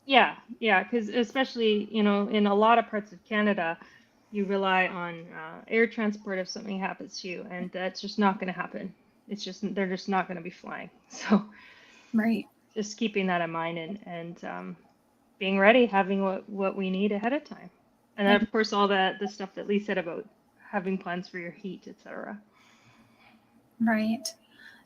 Speaker 2: Yeah, because especially, in a lot of parts of Canada, you rely on air transport if something happens to you, and that's just not going to happen. They're just not going to be flying. So,
Speaker 1: right.
Speaker 2: Just keeping that in mind and being ready, having what we need ahead of time. And then, of course, all the stuff that Lee said about having plans for your heat, etc.
Speaker 1: Right.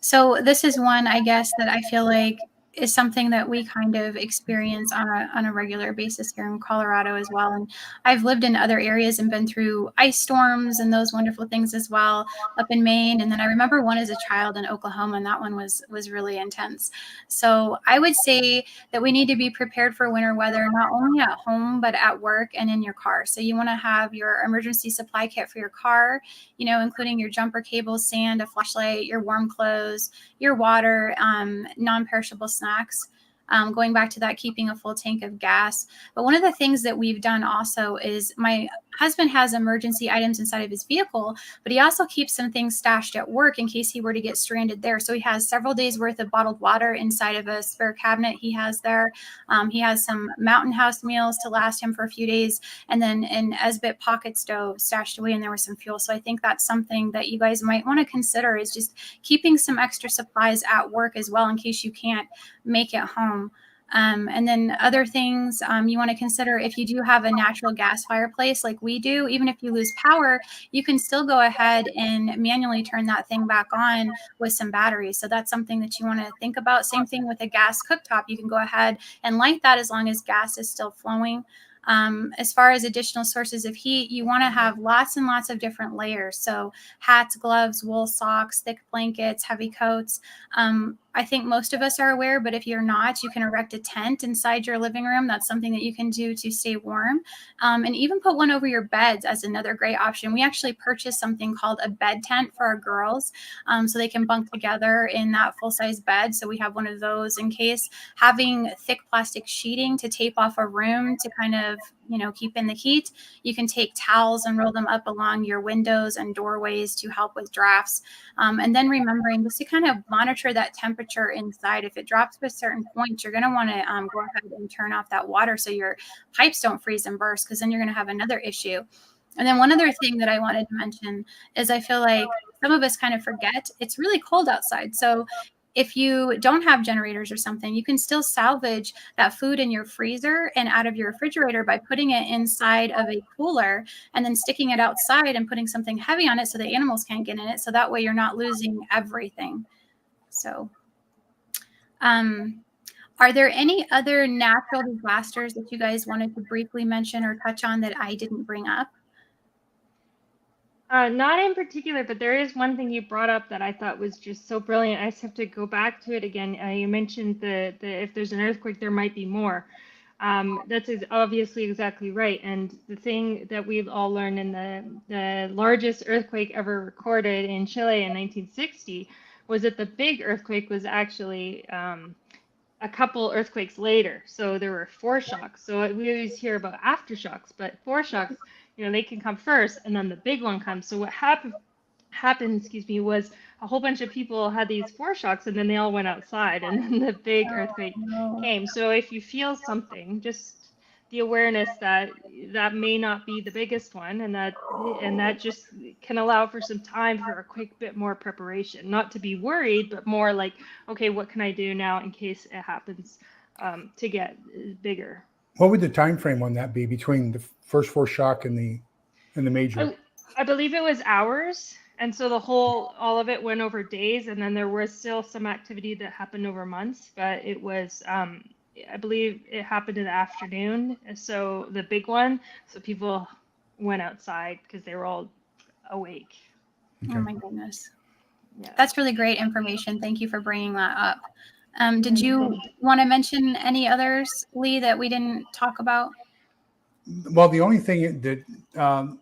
Speaker 1: So this is one, I guess, that I feel like is something that we kind of experience on a regular basis here in Colorado as well. And I've lived in other areas and been through ice storms and those wonderful things as well up in Maine. And then I remember one as a child in Oklahoma, and that one was really intense. So I would say that we need to be prepared for winter weather, not only at home, but at work and in your car. So you want to have your emergency supply kit for your car, you know, including your jumper cables, sand, a flashlight, your warm clothes, your water, non-perishable snacks. Going back to that, keeping a full tank of gas. But one of the things that we've done also is my husband has emergency items inside of his vehicle, but he also keeps some things stashed at work in case he were to get stranded there. So he has several days worth of bottled water inside of a spare cabinet he has there. He has some Mountain House meals to last him for a few days, and then an Esbit pocket stove stashed away, and there was some fuel. So I think that's something that you guys might want to consider, is just keeping some extra supplies at work as well in case you can't make it home. And then other things you want to consider, if you do have a natural gas fireplace like we do, even if you lose power, you can still go ahead and manually turn that thing back on with some batteries. So that's something that you want to think about. Same thing with a gas cooktop. You can go ahead and light that as long as gas is still flowing. As far as additional sources of heat, you want to have lots and lots of different layers. So hats, gloves, wool socks, thick blankets, heavy coats. I think most of us are aware, but if you're not, you can erect a tent inside your living room. That's something that you can do to stay warm. And even put one over your beds as another great option. We actually purchased something called a bed tent for our girls, so they can bunk together in that full-size bed. So we have one of those in case. Having thick plastic sheeting to tape off a room to kind of, you know, keep in the heat. You can take towels and roll them up along your windows and doorways to help with drafts. And then remembering just to kind of monitor that temperature inside. If it drops to a certain point, you're going to want to go ahead and turn off that water so your pipes don't freeze and burst, because then you're going to have another issue. And then one other thing that I wanted to mention is I feel like some of us kind of forget it's really cold outside. So if you don't have generators or something, you can still salvage that food in your freezer and out of your refrigerator by putting it inside of a cooler and then sticking it outside and putting something heavy on it so the animals can't get in it. So that way you're not losing everything. So, are there any other natural disasters that you guys wanted to briefly mention or touch on that I didn't bring up?
Speaker 2: Not in particular, but there is one thing you brought up that I thought was just so brilliant. I just have to go back to it again. You mentioned the if there's an earthquake, there might be more. That's obviously exactly right. And the thing that we've all learned in the largest earthquake ever recorded in Chile in 1960 was that the big earthquake was actually a couple earthquakes later. So there were foreshocks. So we always hear about aftershocks, but foreshocks, you know, they can come first and then the big one comes. So what happened, was a whole bunch of people had these foreshocks and then they all went outside and then the big earthquake came. So if you feel something, just the awareness that that may not be the biggest one, and that just can allow for some time for a quick bit more preparation, not to be worried, but more like, okay, what can I do now in case it happens to get bigger?
Speaker 3: What would the time frame on that be between the first foreshock and the major?
Speaker 2: I believe it was hours. And so all of it went over days, and then there was still some activity that happened over months, but it was, I believe it happened in the afternoon. So the big one, so people went outside because they were all awake.
Speaker 1: Okay. Oh my goodness.
Speaker 2: Yeah.
Speaker 1: That's really great information. Thank you for bringing that up. Did you want to mention any others, Lee, that we didn't talk about?
Speaker 3: Well, the only thing that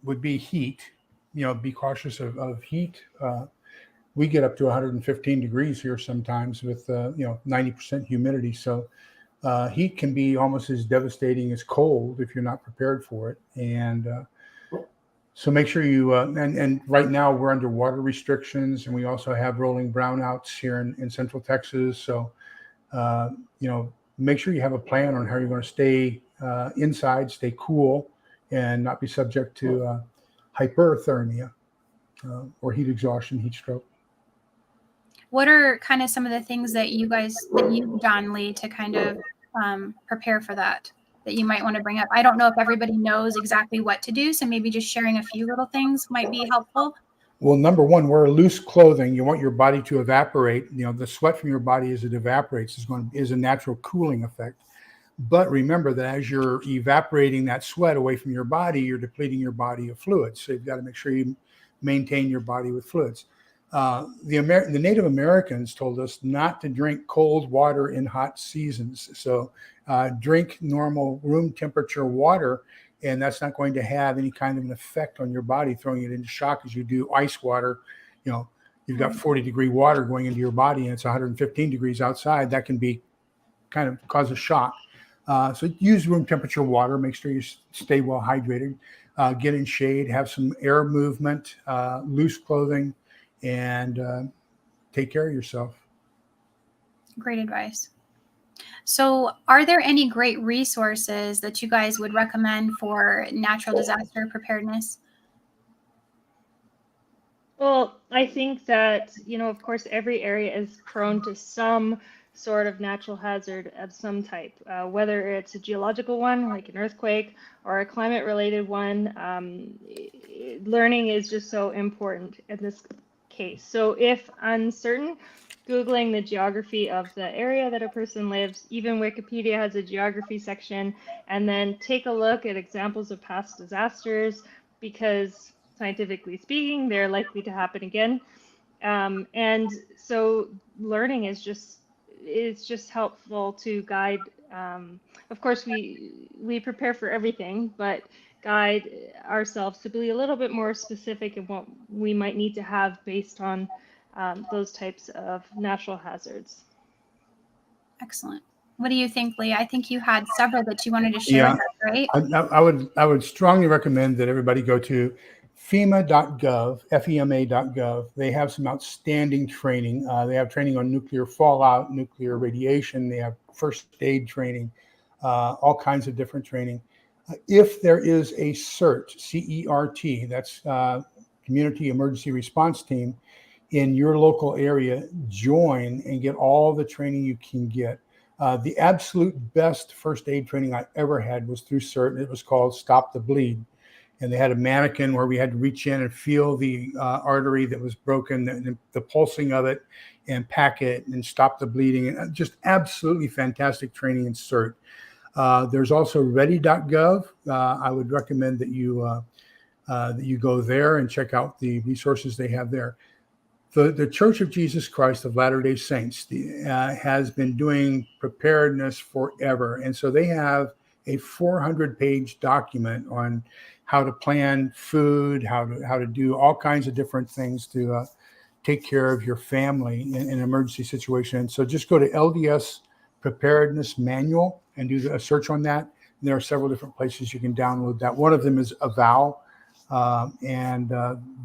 Speaker 3: would be heat. You know, be cautious of heat. We get up to 115 degrees here sometimes with 90% humidity. So heat can be almost as devastating as cold if you're not prepared for it. And so make sure you and right now we're under water restrictions, and we also have rolling brownouts here in Central Texas. So make sure you have a plan on how you're going to stay inside, stay cool, and not be subject to hyperthermia or heat exhaustion, heat stroke.
Speaker 1: What are kind of some of the things that you've done, Lee, to kind of prepare for that you might want to bring up? I don't know if everybody knows exactly what to do, so maybe just sharing a few little things might be helpful.
Speaker 3: Well, number one, wear loose clothing. You want your body to evaporate. The sweat from your body as it evaporates is a natural cooling effect. But remember that as you're evaporating that sweat away from your body, you're depleting your body of fluids. So you've got to make sure you maintain your body with fluids. The Native Americans told us not to drink cold water in hot seasons. So drink normal room temperature water, and that's not going to have any kind of an effect on your body, throwing it into shock as you do ice water. You've got 40-degree water going into your body and it's 115 degrees outside. That can be kind of cause a shock. So use room temperature water. Make sure you stay well hydrated. Get in shade. Have some air movement. Loose clothing, and take care of yourself.
Speaker 1: Great advice. So, are there any great resources that you guys would recommend for natural disaster preparedness?
Speaker 2: Well, I think that, of course, every area is prone to some sort of natural hazard of some type, whether it's a geological one, like an earthquake, or a climate-related one. Learning is just so important in this case. So if uncertain, Googling the geography of the area that a person lives, even Wikipedia has a geography section, and then take a look at examples of past disasters, because scientifically speaking, they're likely to happen again. And so learning is just helpful to guide. Of course, we prepare for everything, but guide ourselves to be a little bit more specific in what we might need to have based on those types of natural hazards.
Speaker 1: Excellent. What do you think, Lee? I think you had several that you wanted to share with us, right?
Speaker 3: I would strongly recommend that everybody go to FEMA.gov, FEMA.gov. They have some outstanding training. They have training on nuclear fallout, nuclear radiation. They have first aid training, all kinds of different training. If there is a CERT, C-E-R-T, that's Community Emergency Response Team, in your local area, join and get all the training you can get. The absolute best first aid training I ever had was through CERT, and it was called Stop the Bleed. And they had a mannequin where we had to reach in and feel the artery that was broken, the pulsing of it, and pack it and stop the bleeding. And just absolutely fantastic training in CERT. There's also ready.gov. I would recommend that you go there and check out the resources they have there. The Church of Jesus Christ of Latter-day Saints has been doing preparedness forever. And so they have a 400-page document on how to plan food, how to do all kinds of different things to take care of your family in an emergency situation. And so just go to LDS Preparedness Manual and do a search on that. And there are several different places you can download that. One of them is Avow. And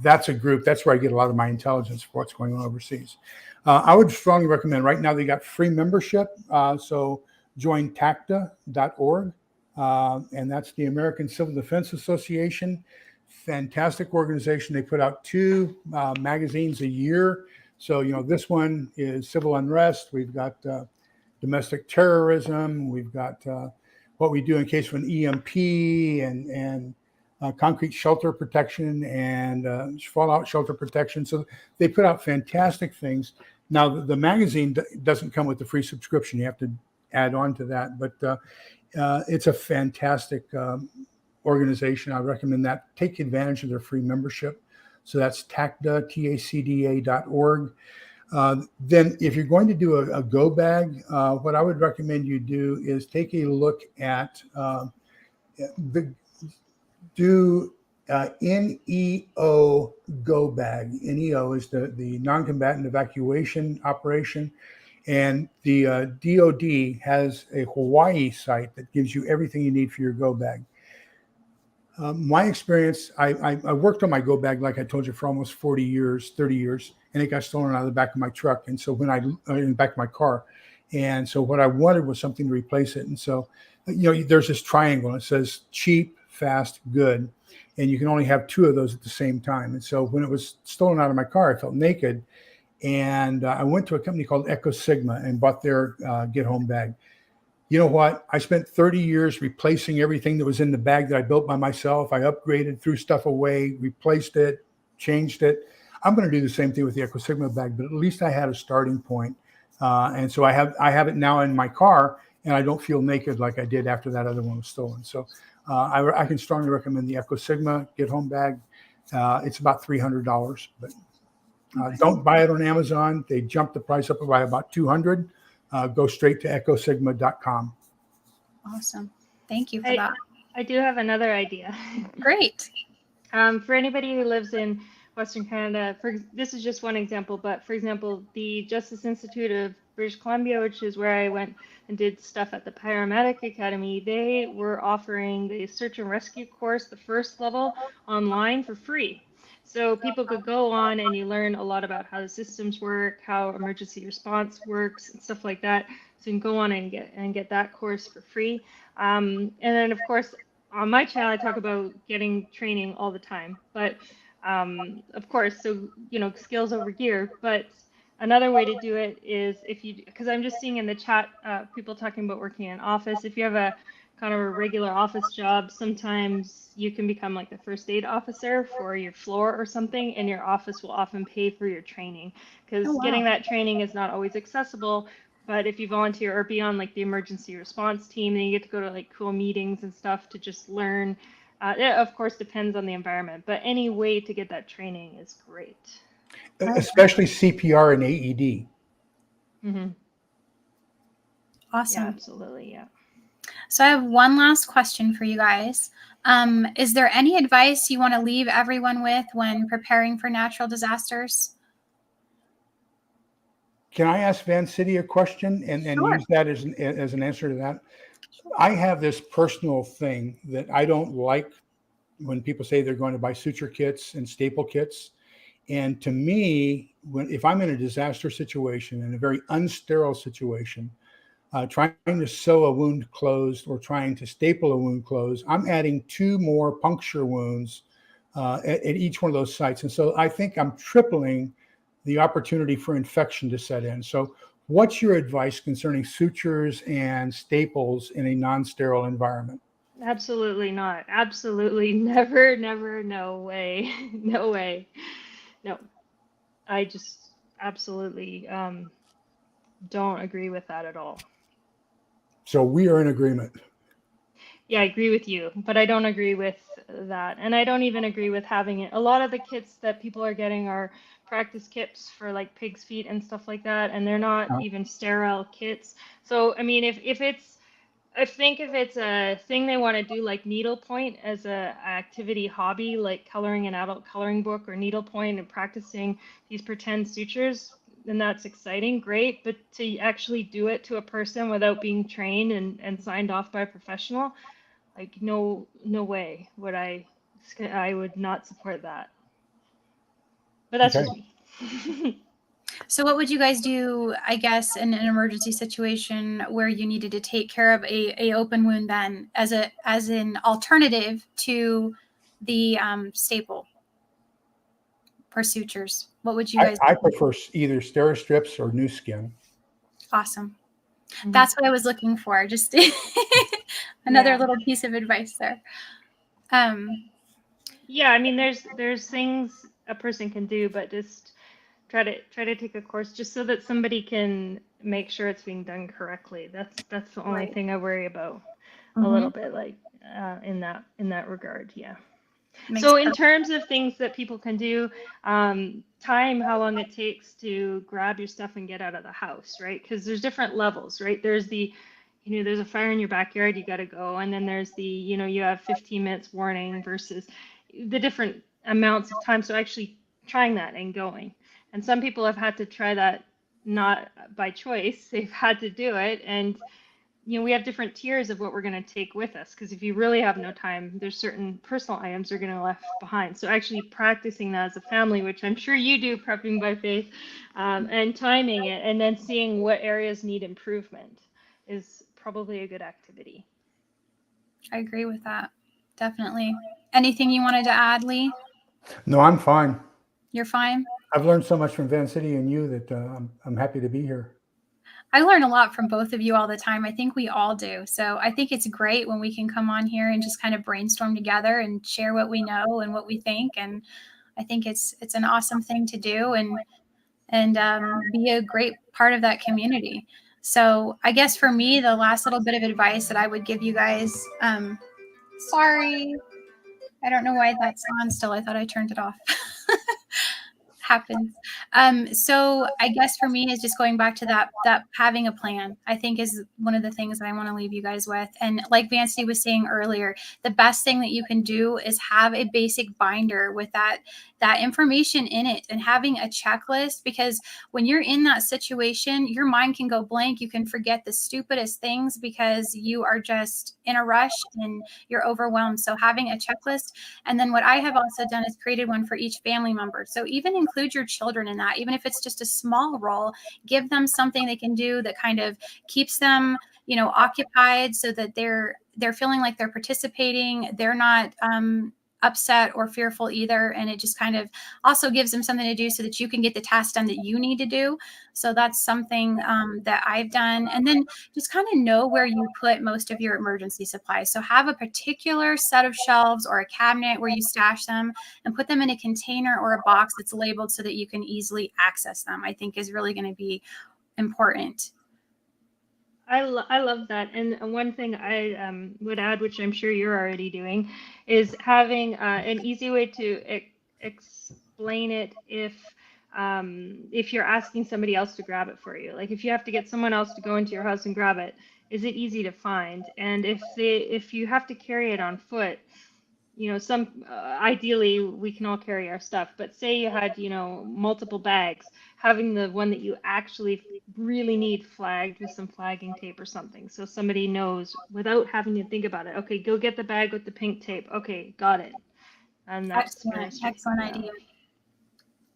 Speaker 3: that's a group. That's where I get a lot of my intelligence for what's going on overseas. I would strongly recommend. Right now they got free membership. So join TACDA.org. And that's the American Civil Defense Association. Fantastic organization. They put out 2 magazines a year. So, this one is civil unrest. We've got domestic terrorism. We've got what we do in case of an EMP and concrete shelter protection and fallout shelter protection. So they put out fantastic things. Now, the magazine doesn't come with the free subscription. You have to add on to that. But it's a fantastic organization. I recommend that. Take advantage of their free membership. So that's TACDA, TACDA.org. Then if you're going to do a go bag, what I would recommend you do is take a look at NEO go bag. NEO is the non-combatant evacuation operation. And the DOD has a Hawaii site that gives you everything you need for your go bag. My experience, I worked on my go bag, like I told you, for almost 30 years, and it got stolen out of the back of my truck. And so in the back of my car. And so what I wanted was something to replace it. And so, there's this triangle, and it says cheap, fast, good. And you can only have 2 of those at the same time. And so when it was stolen out of my car, I felt naked. And I went to a company called Echo Sigma and bought their Get Home bag. You know what? I spent 30 years replacing everything that was in the bag that I built by myself. I upgraded, threw stuff away, replaced it, changed it. I'm going to do the same thing with the Echo Sigma bag, but at least I had a starting point. And so I have it now in my car, and I don't feel naked like I did after that other one was stolen. So I can strongly recommend the Echo Sigma Get Home bag. It's about $300, but don't buy it on Amazon. They jumped the price up by about $200. Go straight to echosigma.com.
Speaker 1: Awesome. Thank you for that.
Speaker 2: I do have another idea.
Speaker 1: Great.
Speaker 2: For anybody who lives in Western Canada, this is just one example, but for example, the Justice Institute of British Columbia, which is where I went and did stuff at the Paramedic Academy, they were offering the search and rescue course, the first level, online for free. So people could go on and you learn a lot about how the systems work, how emergency response works, and stuff like that. So you can go on and get that course for free. And then of course, on my channel, I talk about getting training all the time. But of course, so skills over gear. But another way to do it is because I'm just seeing in the chat people talking about working in an office. If you have a kind of a regular office job, sometimes you can become like the first aid officer for your floor or something, and your office will often pay for your training because getting that training is not always accessible. But if you volunteer or be on like the emergency response team, then you get to go to like cool meetings and stuff to just learn. It of course depends on the environment, but any way to get that training is great.
Speaker 3: Especially CPR and AED.
Speaker 2: Mm-hmm.
Speaker 1: Awesome.
Speaker 2: Yeah, absolutely. Yeah.
Speaker 1: So I have one last question for you guys. Is there any advice you want to leave everyone with when preparing for natural disasters?
Speaker 3: Can I ask Van City a question and
Speaker 1: Sure.
Speaker 3: use that as an answer to that? I have this personal thing that I don't like when people say they're going to buy suture kits and staple kits. And to me, if I'm in a disaster situation, in a very unsterile situation, trying to sew a wound closed or trying to staple a wound closed, I'm adding 2 more puncture wounds at each one of those sites. And so I think I'm tripling the opportunity for infection to set in. So what's your advice concerning sutures and staples in a non-sterile environment?
Speaker 2: Absolutely not. Absolutely never, never, no way. No way. No. I just absolutely don't agree with that at all.
Speaker 3: So we are in agreement.
Speaker 2: Yeah, I agree with you, but I don't agree with that. And I don't even agree with having it. A lot of the kits that people are getting are practice kits for like pig's feet and stuff like that, and they're not even sterile kits. So, I mean, if it's a thing they want to do like needlepoint as a activity hobby, like coloring an adult coloring book or needlepoint and practicing these pretend sutures, then that's exciting, great. But to actually do it to a person without being trained and signed off by a professional, like no way would I would not support that. But that's just me.
Speaker 1: So what would you guys do, I guess, in an emergency situation where you needed to take care of a open wound then as an alternative to the staple for sutures? What would you guys do?
Speaker 3: I prefer either Steri-Strips or new skin.
Speaker 1: Awesome. That's what I was looking for. Just another little piece of advice there.
Speaker 2: Yeah, I mean, there's things a person can do, but just try to take a course just so that somebody can make sure it's being done correctly. That's the only thing I worry about a little bit, like in that regard. Yeah. So in terms of things that people can do, time, how long it takes to grab your stuff and get out of the house, right? Because there's different levels, right? There's there's a fire in your backyard, you got to go. And then there's you have 15 minutes warning versus the different amounts of time. So actually trying that and going. And some people have had to try that not by choice. They've had to do it. And we have different tiers of what we're going to take with us, because if you really have no time, there's certain personal items are going to left behind. So actually practicing that as a family, which I'm sure you do, Prepping by Faith, and timing it, and then seeing what areas need improvement is probably a good activity.
Speaker 1: I agree with that. Definitely. Anything you wanted to add, Lee?
Speaker 3: No, I'm fine.
Speaker 1: You're fine?
Speaker 3: I've learned so much from Van City and you that I'm happy to be here.
Speaker 1: I learn a lot from both of you all the time. I think we all do. So I think it's great when we can come on here and just kind of brainstorm together and share what we know and what we think. And I think it's an awesome thing to do, and be a great part of that community. So I guess for me, the last little bit of advice that I would give you guys, sorry, I don't know why that's on still. I thought I turned it off. Happens. So I guess for me is just going back to that having a plan, I think, is one of the things that I want to leave you guys with. And like Vancity was saying earlier, the best thing that you can do is have a basic binder with that information in it, and having a checklist, because when you're in that situation, your mind can go blank. You can forget the stupidest things because you are just in a rush and you're overwhelmed. So having a checklist. And then what I have also done is created one for each family member. So even include your children in that, even if it's just a small role, give them something they can do that kind of keeps them, occupied, so that they're feeling like they're participating. They're not upset or fearful either. And it just kind of also gives them something to do so that you can get the task done that you need to do. So that's something that I've done. And then just kind of know where you put most of your emergency supplies. So have a particular set of shelves or a cabinet where you stash them, and put them in a container or a box that's labeled so that you can easily access them, I think is really going to be important.
Speaker 2: I love that. And one thing I would add, which I'm sure you're already doing, is having an easy way to explain it if you're asking somebody else to grab it for you. Like if you have to get someone else to go into your house and grab it, is it easy to find? And if you have to carry it on foot, ideally we can all carry our stuff, but say you had, multiple bags, having the one that you actually really need flagged with some flagging tape or something. So somebody knows without having to think about it. Okay, go get the bag with the pink tape. Okay, got it. And that's
Speaker 1: Excellent idea.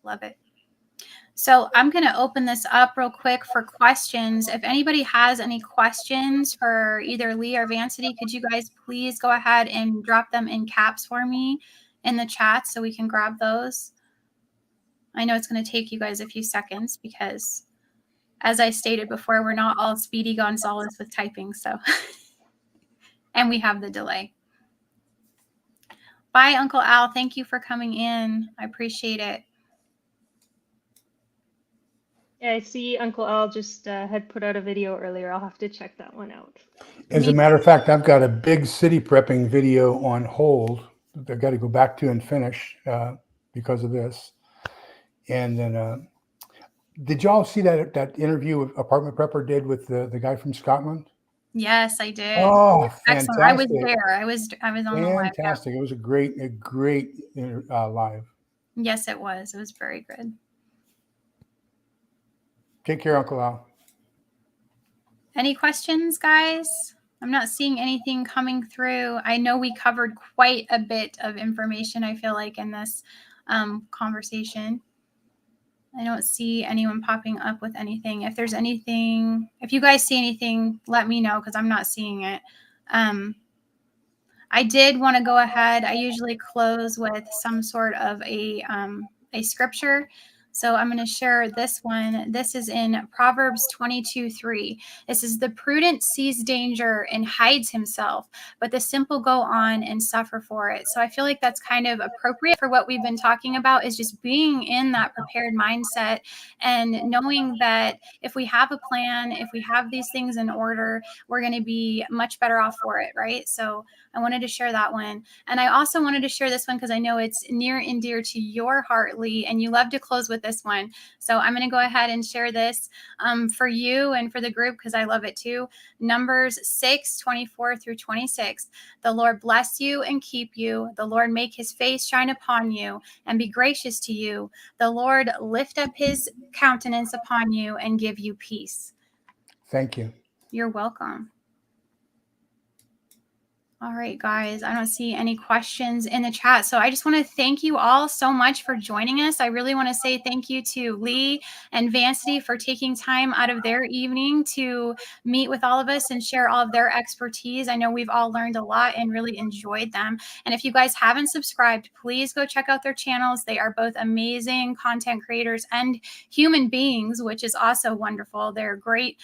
Speaker 1: Love it. So I'm going to open this up real quick for questions. If anybody has any questions for either Lee or Vancity, could you guys please go ahead and drop them in caps for me in the chat so we can grab those? I know it's going to take you guys a few seconds because, as I stated before, we're not all Speedy Gonzalez with typing. So, and we have the delay. Bye, Uncle Al. Thank you for coming in. I appreciate it.
Speaker 2: Yeah, I see Uncle Al just had put out a video earlier. I'll have to check that one out.
Speaker 3: As a matter of fact, I've got a big city prepping video on hold that I've got to go back to and finish because of this. And then, did y'all see that interview Apartment Prepper did with the guy from Scotland?
Speaker 1: Yes, I did.
Speaker 3: Oh,
Speaker 1: excellent!
Speaker 3: fantastic.
Speaker 1: I was there. I was on the live.
Speaker 3: Fantastic! It was a great live.
Speaker 1: Yes, it was. It was very good.
Speaker 3: Take care, Uncle Al.
Speaker 1: Any questions, guys? I'm not seeing anything coming through. I know we covered quite a bit of information, I feel like, in this conversation. I don't see anyone popping up with anything. If there's anything, if you guys see anything, let me know, because I'm not seeing it. I did want to go ahead. I usually close with some sort of a scripture. So I'm going to share this one. This is in Proverbs 22:3. This is, the prudent sees danger and hides himself, but the simple go on and suffer for it. So I feel like that's kind of appropriate for what we've been talking about, is just being in that prepared mindset and knowing that if we have a plan, if we have these things in order, we're going to be much better off for it, right? So I wanted to share that one. And I also wanted to share this one because I know it's near and dear to your heart, Lee, and you love to close with this one. So I'm going to go ahead and share this for you and for the group, because I love it too. Numbers 6:24-26. The Lord bless you and keep you. The Lord make his face shine upon you and be gracious to you. The Lord lift up his countenance upon you and give you peace.
Speaker 3: Thank you.
Speaker 1: You're welcome. All right, guys, I don't see any questions in the chat. So I just want to thank you all so much for joining us. I really want to say thank you to Lee and Vancity for taking time out of their evening to meet with all of us and share all of their expertise. I know we've all learned a lot and really enjoyed them. And if you guys haven't subscribed, please go check out their channels. They are both amazing content creators and human beings, which is also wonderful. They're great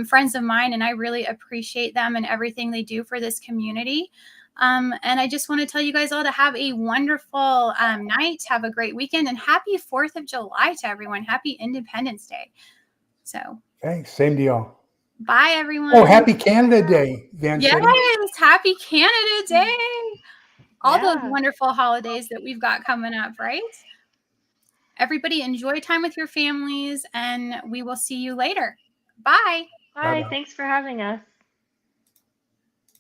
Speaker 1: friends of mine, and I really appreciate them and everything they do for this community. And I just want to tell you guys all to have a wonderful night. Have a great weekend, and happy 4th of July to everyone. Happy Independence Day. So,
Speaker 3: Thanks. Same deal.
Speaker 1: bye, everyone.
Speaker 3: Oh, happy Canada Day, Van
Speaker 1: Yes,
Speaker 3: City.
Speaker 1: happy Canada Day. All those
Speaker 2: Yeah.
Speaker 1: wonderful holidays that we've got coming up, right? Everybody enjoy time with your families, and we will see you later. Bye.
Speaker 2: Bye.
Speaker 3: Bye-bye.
Speaker 2: Thanks for having us.